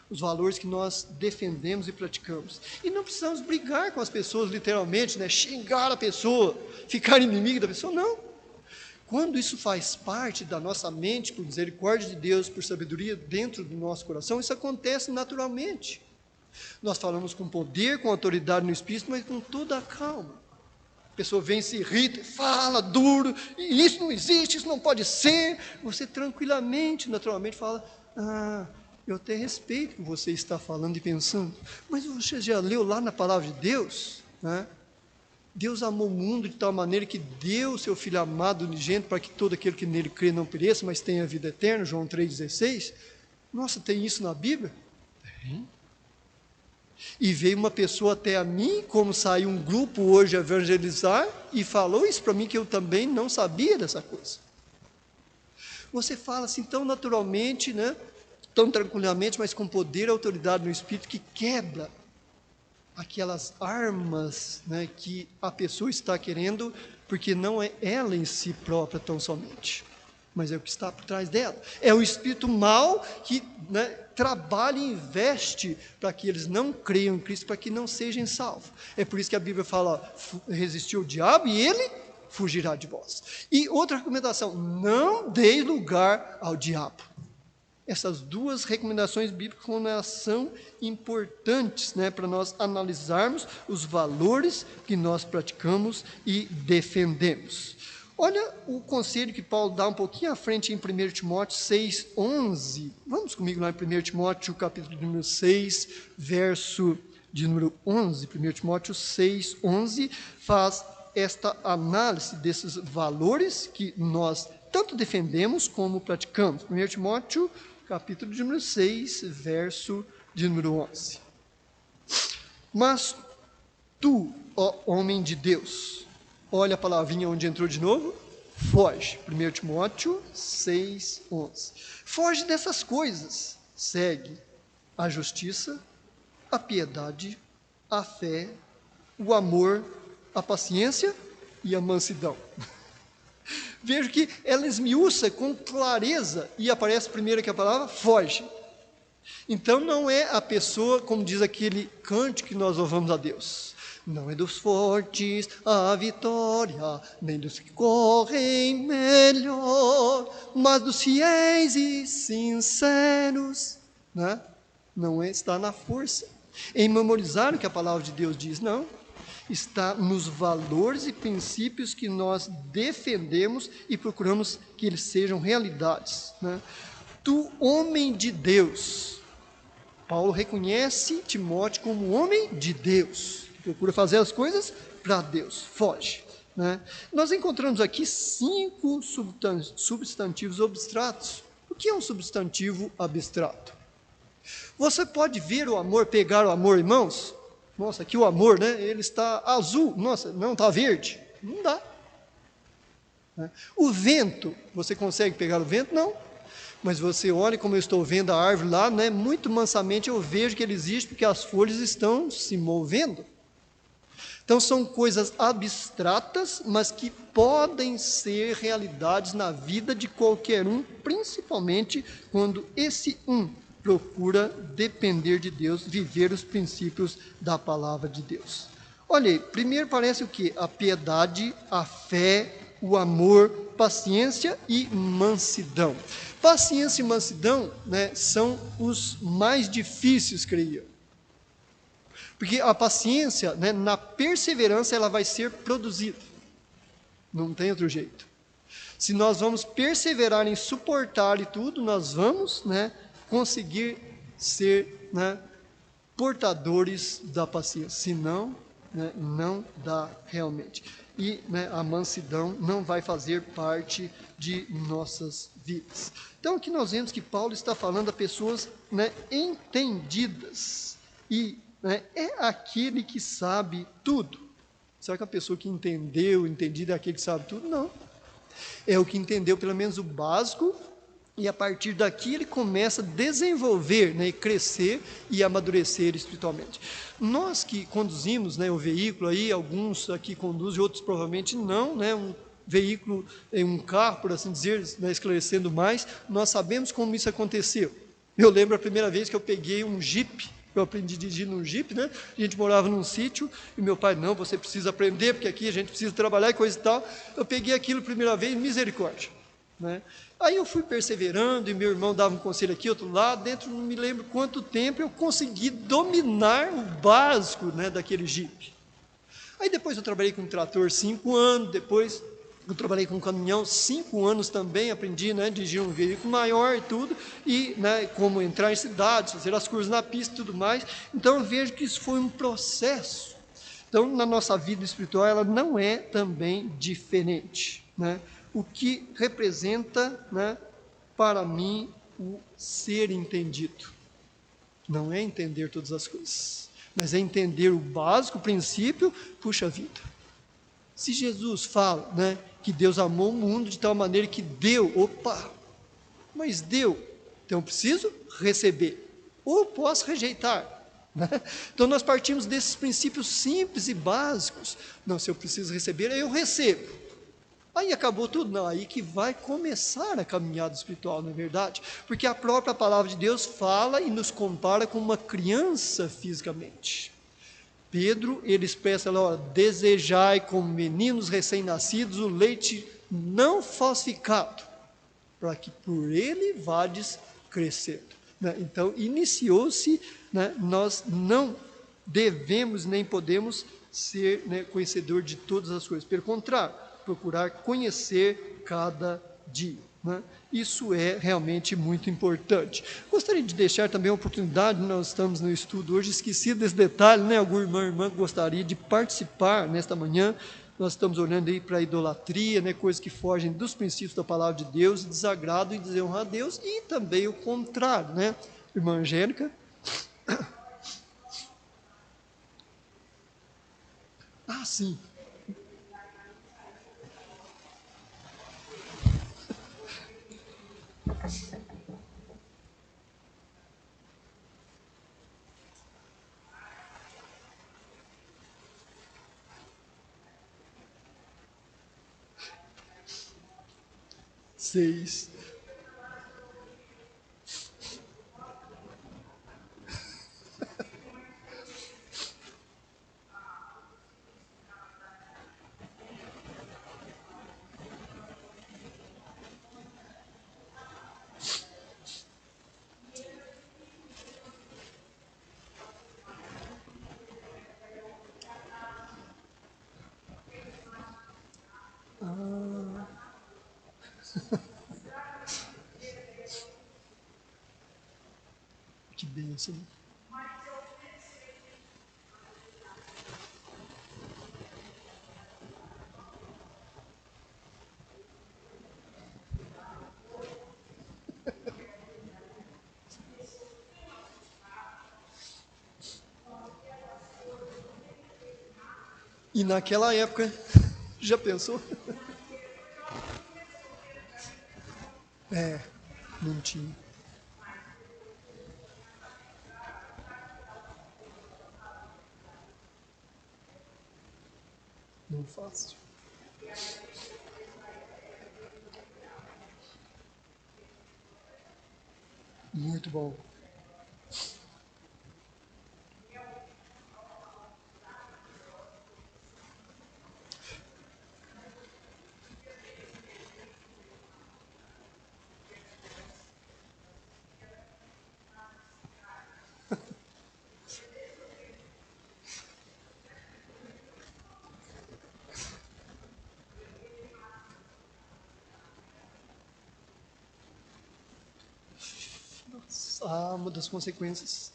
Os valores que nós defendemos e praticamos. E não precisamos brigar com as pessoas literalmente, né, xingar a pessoa, ficar inimigo da pessoa, não. Quando isso faz parte da nossa mente, por misericórdia de Deus, por sabedoria dentro do nosso coração, isso acontece naturalmente. Nós falamos com poder, com autoridade no Espírito, mas com toda a calma. A pessoa vem, se irrita, fala duro, e isso não existe, isso não pode ser. Você tranquilamente, naturalmente fala, eu até respeito o que você está falando e pensando, mas você já leu lá na palavra de Deus, né? Deus amou o mundo de tal maneira que deu o seu Filho amado unigênito para que todo aquele que nele crê não pereça, mas tenha vida eterna, João 3,16. Nossa, tem isso na Bíblia? Tem. E veio uma pessoa até a mim, como saiu um grupo hoje a evangelizar, e falou isso para mim, que eu também não sabia dessa coisa. Você fala assim tão naturalmente, né? Tão tranquilamente, mas com poder e autoridade no Espírito, que quebra aquelas armas, né, que a pessoa está querendo, porque não é ela em si própria tão somente, mas é o que está por trás dela. É o espírito mau que, né, trabalha e investe para que eles não creiam em Cristo, para que não sejam salvos. É por isso que a Bíblia fala, resistiu o diabo e ele fugirá de vós. E outra recomendação, não dê lugar ao diabo. Essas duas recomendações bíblicas são importantes, né, para nós analisarmos os valores que nós praticamos e defendemos. Olha o conselho que Paulo dá um pouquinho à frente em 1 Timóteo 6,11. Vamos comigo lá em 1 Timóteo, capítulo número 6, verso de número 11. 1 Timóteo 6,11 faz esta análise desses valores que nós tanto defendemos como praticamos. 1 Timóteo, capítulo de número 6, verso de número 11. Mas tu, ó homem de Deus, olha a palavrinha onde entrou de novo, foge. 1 Timóteo 6, 11. Foge dessas coisas, segue a justiça, a piedade, a fé, o amor, a paciência e a mansidão. Vejo que ela esmiuça com clareza e aparece primeiro que a palavra foge. Então não é a pessoa, como diz aquele cântico que nós louvamos a Deus. Não é dos fortes a vitória, nem dos que correm melhor, mas dos fiéis e sinceros. Né? Não é estar na força, em memorizar o que a palavra de Deus diz, não. Está nos valores e princípios que nós defendemos e procuramos que eles sejam realidades. Né? Tu, homem de Deus, Paulo reconhece Timóteo como homem de Deus, que procura fazer as coisas para Deus, foge. Né? Nós encontramos aqui 5 substantivos abstratos. O que é um substantivo abstrato? Você pode ver o amor, pegar o amor, irmãos? Nossa, aqui o amor, né? Ele está azul. Nossa, não está verde. Não dá. O vento, você consegue pegar o vento? Não. Mas você olha como eu estou vendo a árvore lá, né? Muito mansamente eu vejo que ele existe porque as folhas estão se movendo. Então são coisas abstratas, mas que podem ser realidades na vida de qualquer um, principalmente quando esse procura depender de Deus, viver os princípios da palavra de Deus. Olha aí, primeiro parece o quê? A piedade, a fé, o amor, paciência e mansidão. Paciência e mansidão, né, são os mais difíceis, creio. Porque a paciência, né, na perseverança, ela vai ser produzida. Não tem outro jeito. Se nós vamos perseverar em suportar e tudo, nós vamos, né, conseguir ser, né, portadores da paciência, senão, né, não dá realmente. E, né, a mansidão não vai fazer parte de nossas vidas. Então aqui nós vemos que Paulo está falando a pessoas, né, entendidas, e, né, é aquele que sabe tudo. Será que a pessoa que entendido é aquele que sabe tudo? Não. É o que entendeu pelo menos o básico E a partir daqui ele começa a desenvolver, né, crescer e amadurecer espiritualmente. Nós que conduzimos, né, o veículo aí, alguns aqui conduzem, outros provavelmente não, né, um veículo, um carro, por assim dizer, né, esclarecendo mais, nós sabemos como isso aconteceu. Eu lembro a primeira vez que eu peguei um Jeep, eu aprendi a dirigir num Jeep, né? A gente morava num sítio e meu pai, não, você precisa aprender, porque aqui a gente precisa trabalhar e coisa e tal. Eu peguei aquilo a primeira vez, misericórdia, né? Aí eu fui perseverando e meu irmão dava um conselho aqui, outro lá, dentro não me lembro quanto tempo eu consegui dominar o básico, né, daquele Jeep. Aí depois eu trabalhei com um trator 5 anos, depois eu trabalhei com um caminhão 5 anos também, aprendi, né, dirigir um veículo maior e tudo, e, né, como entrar em cidades, fazer as curvas na pista e tudo mais. Então eu vejo que isso foi um processo. Então, na nossa vida espiritual, ela não é também diferente, né? O que representa, né, para mim, o ser entendido. Não é entender todas as coisas, mas é entender o básico, o princípio. Puxa vida, se Jesus fala, né, que Deus amou o mundo de tal maneira que deu, opa, mas deu, então eu preciso receber, ou posso rejeitar, né? Então nós partimos desses princípios simples e básicos. Não, se eu preciso receber, aí eu recebo. Aí acabou tudo? Não, aí que vai começar a caminhada espiritual, não é verdade? Porque a própria palavra de Deus fala e nos compara com uma criança fisicamente. Pedro, ele expressa lá, ó, desejai como meninos recém-nascidos o leite não falsificado, para que por ele vades crescendo, né? Então, iniciou-se, né, nós não devemos nem podemos ser, né, conhecedor de todas as coisas, pelo contrário, procurar conhecer cada dia, né? Isso é realmente muito importante. Gostaria de deixar também a oportunidade, nós estamos no estudo hoje, esqueci desse detalhe, né? Algum irmão gostaria de participar nesta manhã. Nós estamos olhando aí para a idolatria, né, coisas que fogem dos princípios da palavra de Deus, desagradam e desonram a Deus, e também o contrário, né? Irmã Angélica. Ah, sim. Seis. Que bênção. E naquela época, já pensou? É, não tinha. Não fácil. Muito bom. Ah, uma das consequências.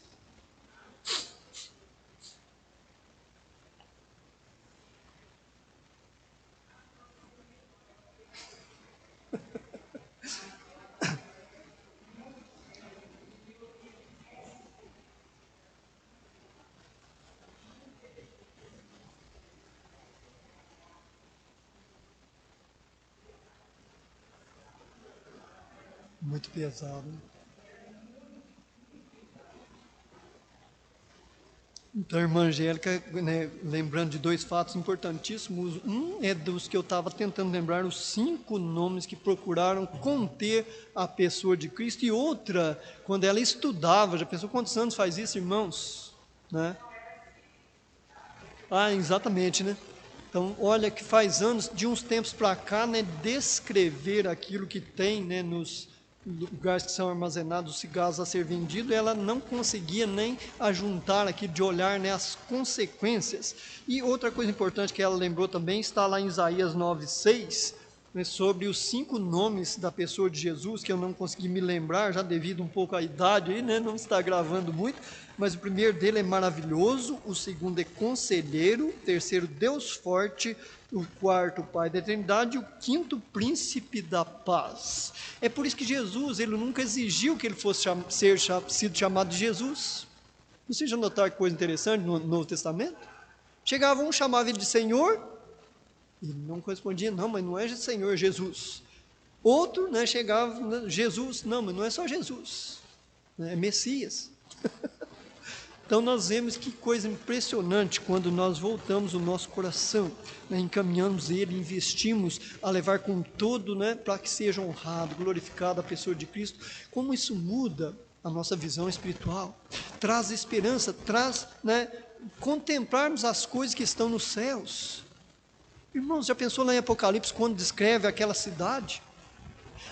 muito pesado. Então, a irmã Angélica, né, lembrando de dois fatos importantíssimos. Um é dos que eu estava tentando lembrar, os 5 nomes que procuraram conter a pessoa de Cristo. E outra, quando ela estudava, já pensou quantos anos faz isso, irmãos? Né? Ah, exatamente, né? Então, olha que faz anos, de uns tempos para cá, né, descrever aquilo que tem, né, nos lugares que são armazenados os cigarros a ser vendido, ela não conseguia nem ajuntar aqui de olhar, né, as consequências. E outra coisa importante que ela lembrou também está lá em Isaías 9:6, né, sobre os 5 nomes da pessoa de Jesus, que eu não consegui me lembrar, já devido um pouco à idade aí, né, não está gravando muito, mas o primeiro dele é maravilhoso, o segundo é conselheiro, o terceiro Deus forte, o quarto Pai da eternidade e o quinto príncipe da paz. É por isso que Jesus, ele nunca exigiu que ele fosse sido chamado de Jesus. Vocês já notaram que coisa interessante no Novo Testamento? Chegava um, chamava ele de Senhor, ele não correspondia, não, mas não é Senhor, é Jesus. Outro, né, chegava, Jesus, não, mas não é só Jesus, né, é Messias. Então nós vemos que coisa impressionante quando nós voltamos o nosso coração, né, encaminhamos ele, investimos a levar com todo, né, para que seja honrado, glorificado a pessoa de Cristo, como isso muda a nossa visão espiritual, traz esperança, traz, né, contemplarmos as coisas que estão nos céus. Irmãos, já pensou lá em Apocalipse quando descreve aquela cidade?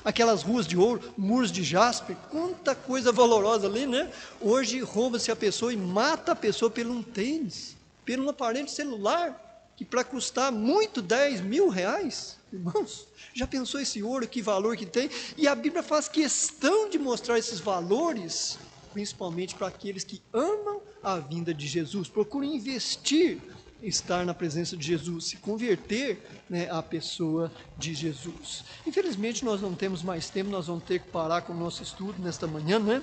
Aquelas ruas de ouro, muros de jaspe, quanta coisa valorosa ali, né? Hoje rouba-se a pessoa e mata a pessoa por um tênis, por um aparelho celular, que para custar muito 10 mil reais, irmãos, já pensou esse ouro, que valor que tem? E a Bíblia faz questão de mostrar esses valores, principalmente para aqueles que amam a vinda de Jesus, procuram investir, estar na presença de Jesus, se converter, né, à pessoa de Jesus. Infelizmente nós não temos mais tempo, nós vamos ter que parar com o nosso estudo nesta manhã, né?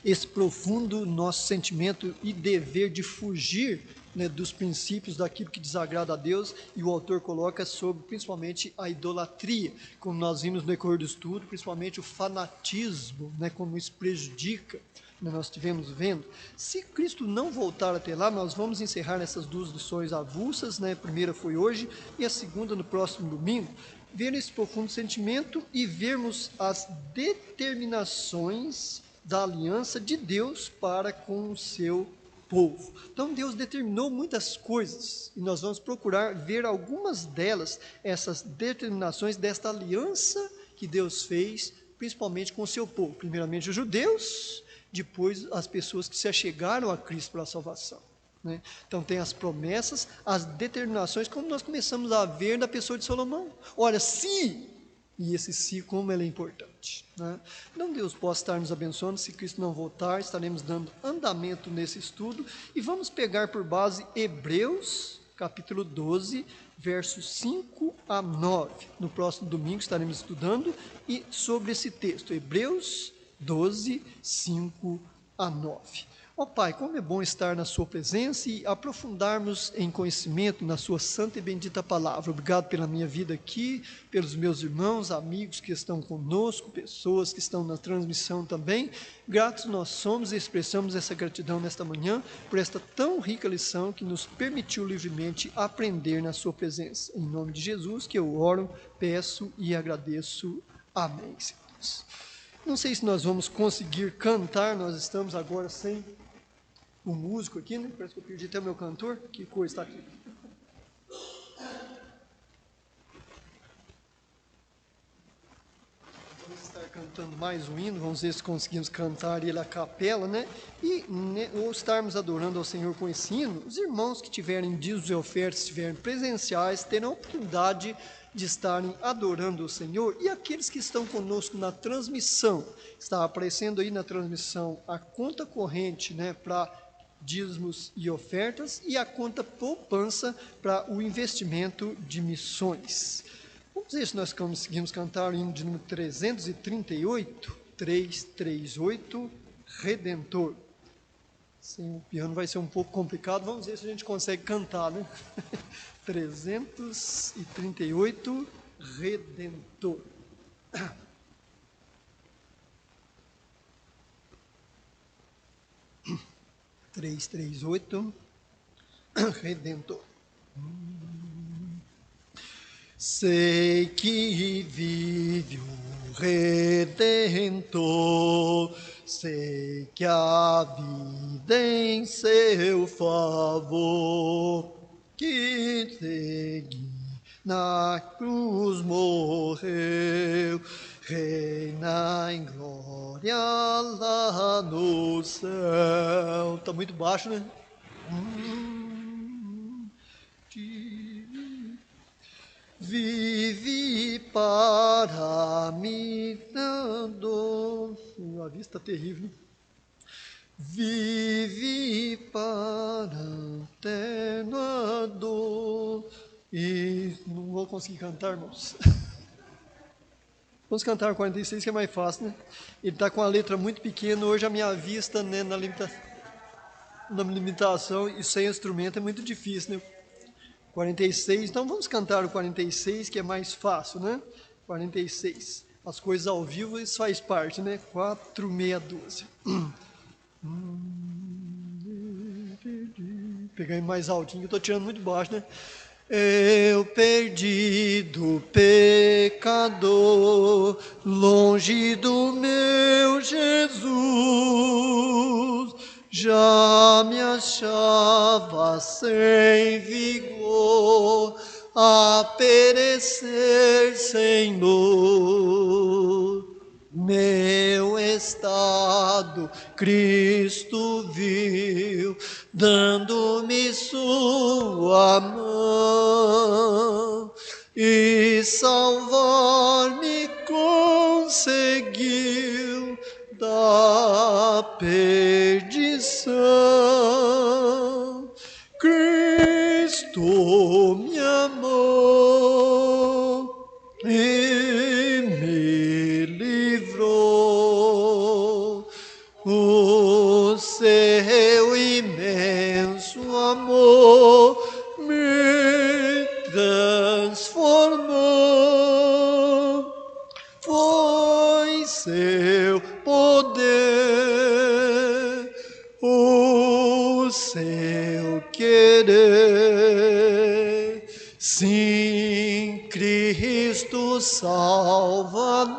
Esse profundo nosso sentimento e dever de fugir, né, dos princípios daquilo que desagrada a Deus, e o autor coloca sobre principalmente a idolatria, como nós vimos no decorrer do estudo, principalmente o fanatismo, né, como isso prejudica. Nós estivemos vendo, se Cristo não voltar até lá, nós vamos encerrar essas 2 lições avulsas, né? A primeira foi hoje e a segunda no próximo domingo, ver esse profundo sentimento e vermos as determinações da aliança de Deus para com o seu povo. Então Deus determinou muitas coisas e nós vamos procurar ver algumas delas, essas determinações desta aliança que Deus fez, principalmente com o seu povo, primeiramente os judeus, depois as pessoas que se achegaram a Cristo para a salvação, né? Então tem as promessas, as determinações, como nós começamos a ver na pessoa de Salomão. Olha, se, e esse se, como ele é importante, né? Então Deus possa estar nos abençoando. Se Cristo não voltar, estaremos dando andamento nesse estudo e vamos pegar por base Hebreus capítulo 12, versos 5 a 9. No próximo domingo estaremos estudando e sobre esse texto, Hebreus 12, 5 a 9. Ó Pai, como é bom estar na sua presença e aprofundarmos em conhecimento na sua santa e bendita palavra. Obrigado pela minha vida aqui, pelos meus irmãos, amigos que estão conosco, pessoas que estão na transmissão também. Gratos nós somos e expressamos essa gratidão nesta manhã por esta tão rica lição que nos permitiu livremente aprender na sua presença. Em nome de Jesus que eu oro, peço e agradeço. Amém, Senhor. Não sei se nós vamos conseguir cantar, nós estamos agora sem o músico aqui, né? Parece que eu perdi até o meu cantor. Que coisa está aqui. Vamos estar cantando mais um hino, vamos ver se conseguimos cantar ele a capela, né? E ou estarmos adorando ao Senhor com esse hino. Os irmãos que tiverem dízimos e ofertas, estiverem presenciais, terão a oportunidade de estarem adorando o Senhor, e aqueles que estão conosco na transmissão, está aparecendo aí na transmissão a conta corrente, né, para dízimos e ofertas, e a conta poupança para o investimento de missões. Vamos ver se nós conseguimos cantar o hino de número 338, 338, Redentor. Sim, o piano vai ser um pouco complicado, vamos ver se a gente consegue cantar, né? 338, Redentor. 338, Redentor. Sei que vive o Redentor, sei que a vida em seu favor, que segui na cruz morreu, reina em glória lá no céu. Tá muito baixo, né? Vive para mim dando. A vista terrível. Vive para eterna dor. E não vou conseguir cantar, irmãos. Vamos cantar o 46, que é mais fácil, né? Ele está com a letra muito pequena. Hoje a minha vista, né, na limitação e sem instrumento é muito difícil, né? 46, então vamos cantar o 46, que é mais fácil, né? 46. As coisas ao vivo, isso faz parte, né? 4, 6, 12. Pegar mais altinho, eu estou tirando muito baixo, né? Eu perdido pecador, longe do meu Jesus, já me achava sem vigor, a perecer, Senhor. Meu estado Cristo viu, dando-me sua mão, e salvar-me conseguiu da perdição. Cristo me amou e me livrou. O seu imenso amor me transformou. Foi seu poder, o seu querer. Sim, Cristo Salvador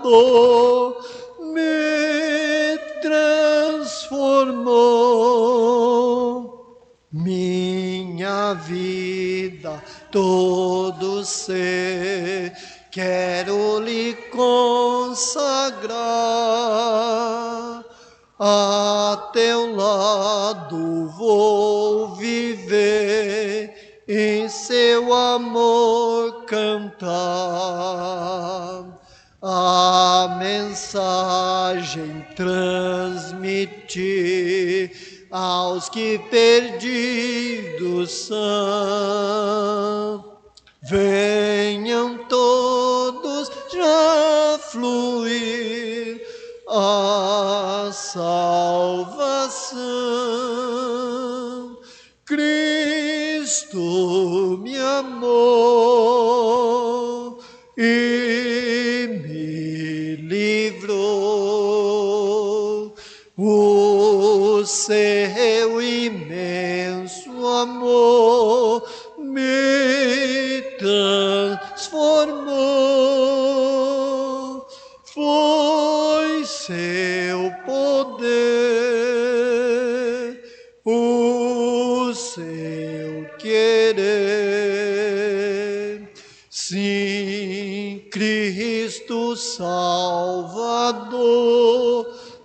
me transformou. Minha vida, todo ser, quero lhe consagrar. A teu lado vou viver, em seu amor cantar. A mensagem transmitir aos que perdidos são. Venham todos já fluir a salvação. Cristo me amou e me livrou. O seu imenso amor me transformou. Foi seu poder, o seu querer. Sim, Cristo Salvador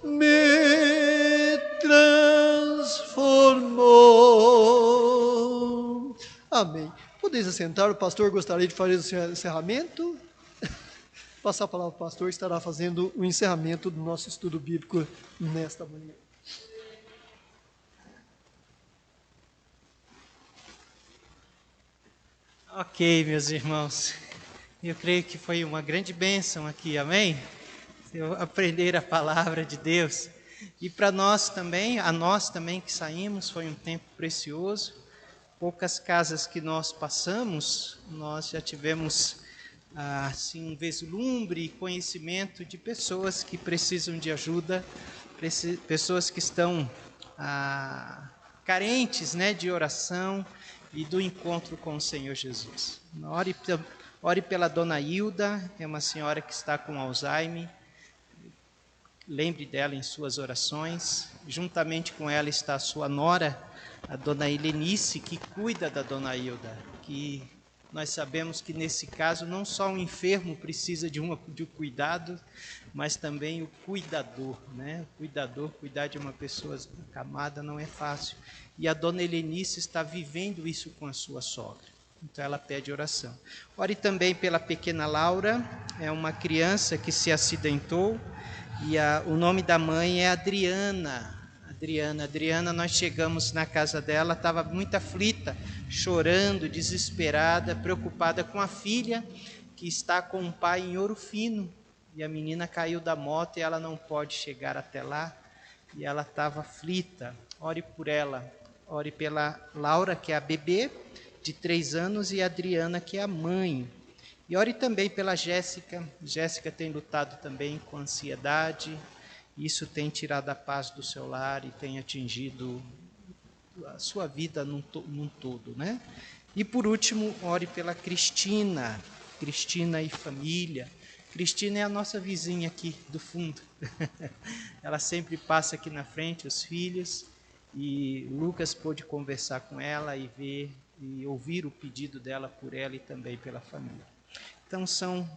me transformou. Amém. Podeis assentar, o pastor gostaria de fazer o encerramento. Passar a palavra para o pastor, estará fazendo o encerramento do nosso estudo bíblico nesta manhã. Ok, meus irmãos, eu creio que foi uma grande bênção aqui, amém? Eu aprender a palavra de Deus. E para nós também, a nós também que saímos, foi um tempo precioso. Poucas casas que nós passamos, nós já tivemos assim, um vislumbre e conhecimento de pessoas que precisam de ajuda, pessoas que estão carentes, né, de oração e do encontro com o Senhor Jesus. Ore pela dona Hilda, é uma senhora que está com Alzheimer. Lembre dela em suas orações. Juntamente com ela está a sua nora, a dona Helenice, que cuida da dona Hilda, que nós sabemos que nesse caso não só um enfermo precisa de um cuidado, mas também o cuidador, né? O cuidador, cuidar de uma pessoa acamada não é fácil. E a dona Helenice está vivendo isso com a sua sogra. Então ela pede oração. Ore também pela pequena Laura, é uma criança que se acidentou, e o nome da mãe é Adriana. Adriana, nós chegamos na casa dela, estava muito aflita, chorando, desesperada, preocupada com a filha, que está com o pai em Ouro Fino, e a menina caiu da moto e ela não pode chegar até lá, e ela estava aflita. Ore por ela, ore pela Laura, que é a bebê, de 3 anos, e a Adriana, que é a mãe. E ore também pela Jéssica. Jéssica tem lutado também com ansiedade. Isso tem tirado a paz do seu lar e tem atingido a sua vida num todo, né? E por último, ore pela Cristina e família. Cristina é a nossa vizinha aqui do fundo. Ela sempre passa aqui na frente, os filhos, e Lucas pôde conversar com ela e ver e ouvir o pedido dela por ela e também pela família. Então são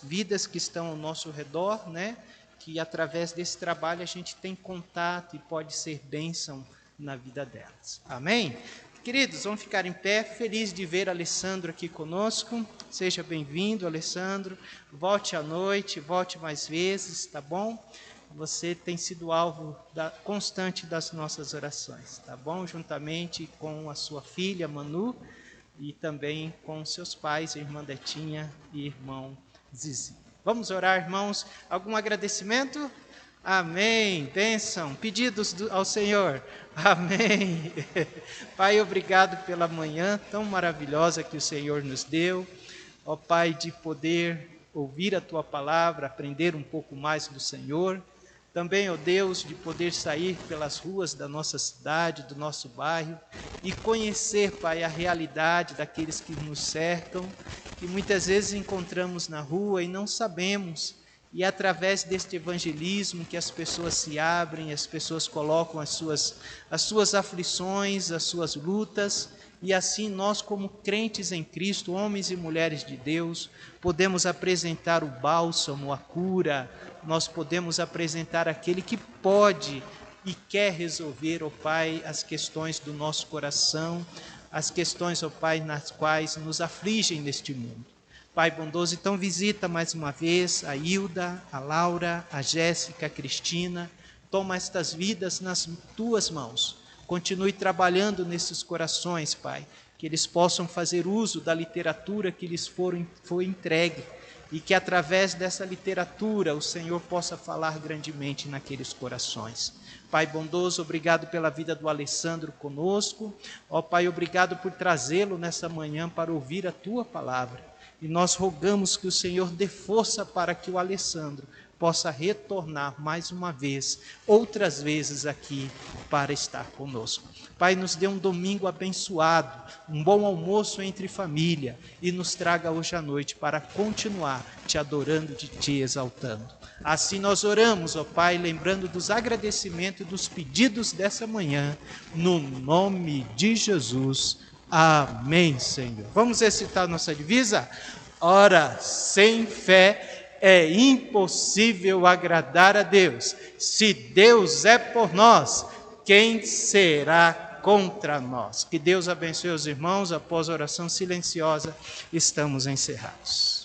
vidas que estão ao nosso redor, né? Que através desse trabalho a gente tem contato e pode ser bênção na vida delas. Amém? Queridos, vamos ficar em pé, feliz de ver Alessandro aqui conosco. Seja bem-vindo, Alessandro. Volte à noite, volte mais vezes, tá bom? Você tem sido alvo constante das nossas orações, tá bom? Juntamente com a sua filha, Manu, e também com seus pais, a irmã Detinha e irmão Zizi. Vamos orar, irmãos. Algum agradecimento? Amém. Bênção. Pedidos ao Senhor. Amém. Pai, obrigado pela manhã tão maravilhosa que o Senhor nos deu. Ó Pai, de poder ouvir a Tua palavra, aprender um pouco mais do Senhor. Também, ó Deus, de poder sair pelas ruas da nossa cidade, do nosso bairro e conhecer, Pai, a realidade daqueles que nos cercam, que muitas vezes encontramos na rua e não sabemos. E é através deste evangelismo que as pessoas se abrem, as pessoas colocam as suas aflições, as suas lutas, e assim nós, como crentes em Cristo, homens e mulheres de Deus, podemos apresentar o bálsamo, a cura, nós podemos apresentar aquele que pode e quer resolver, ó Pai, as questões do nosso coração, as questões, ó Pai, nas quais nos afligem neste mundo. Pai bondoso, então visita mais uma vez a Hilda, a Laura, a Jéssica, a Cristina. Toma estas vidas nas Tuas mãos. Continue trabalhando nesses corações, Pai, que eles possam fazer uso da literatura que lhes foi entregue e que através dessa literatura o Senhor possa falar grandemente naqueles corações. Pai bondoso, obrigado pela vida do Alessandro conosco. Ó Pai, obrigado por trazê-lo nessa manhã para ouvir a Tua palavra. E nós rogamos que o Senhor dê força para que o Alessandro possa retornar mais uma vez, outras vezes aqui, para estar conosco. Pai, nos dê um domingo abençoado, um bom almoço entre família e nos traga hoje à noite para continuar te adorando, te exaltando. Assim nós oramos, ó Pai, lembrando dos agradecimentos e dos pedidos dessa manhã, no nome de Jesus. Amém, Senhor. Vamos recitar nossa divisa? Ora, sem fé é impossível agradar a Deus. Se Deus é por nós, quem será contra nós? Que Deus abençoe os irmãos. Após a oração silenciosa, estamos encerrados.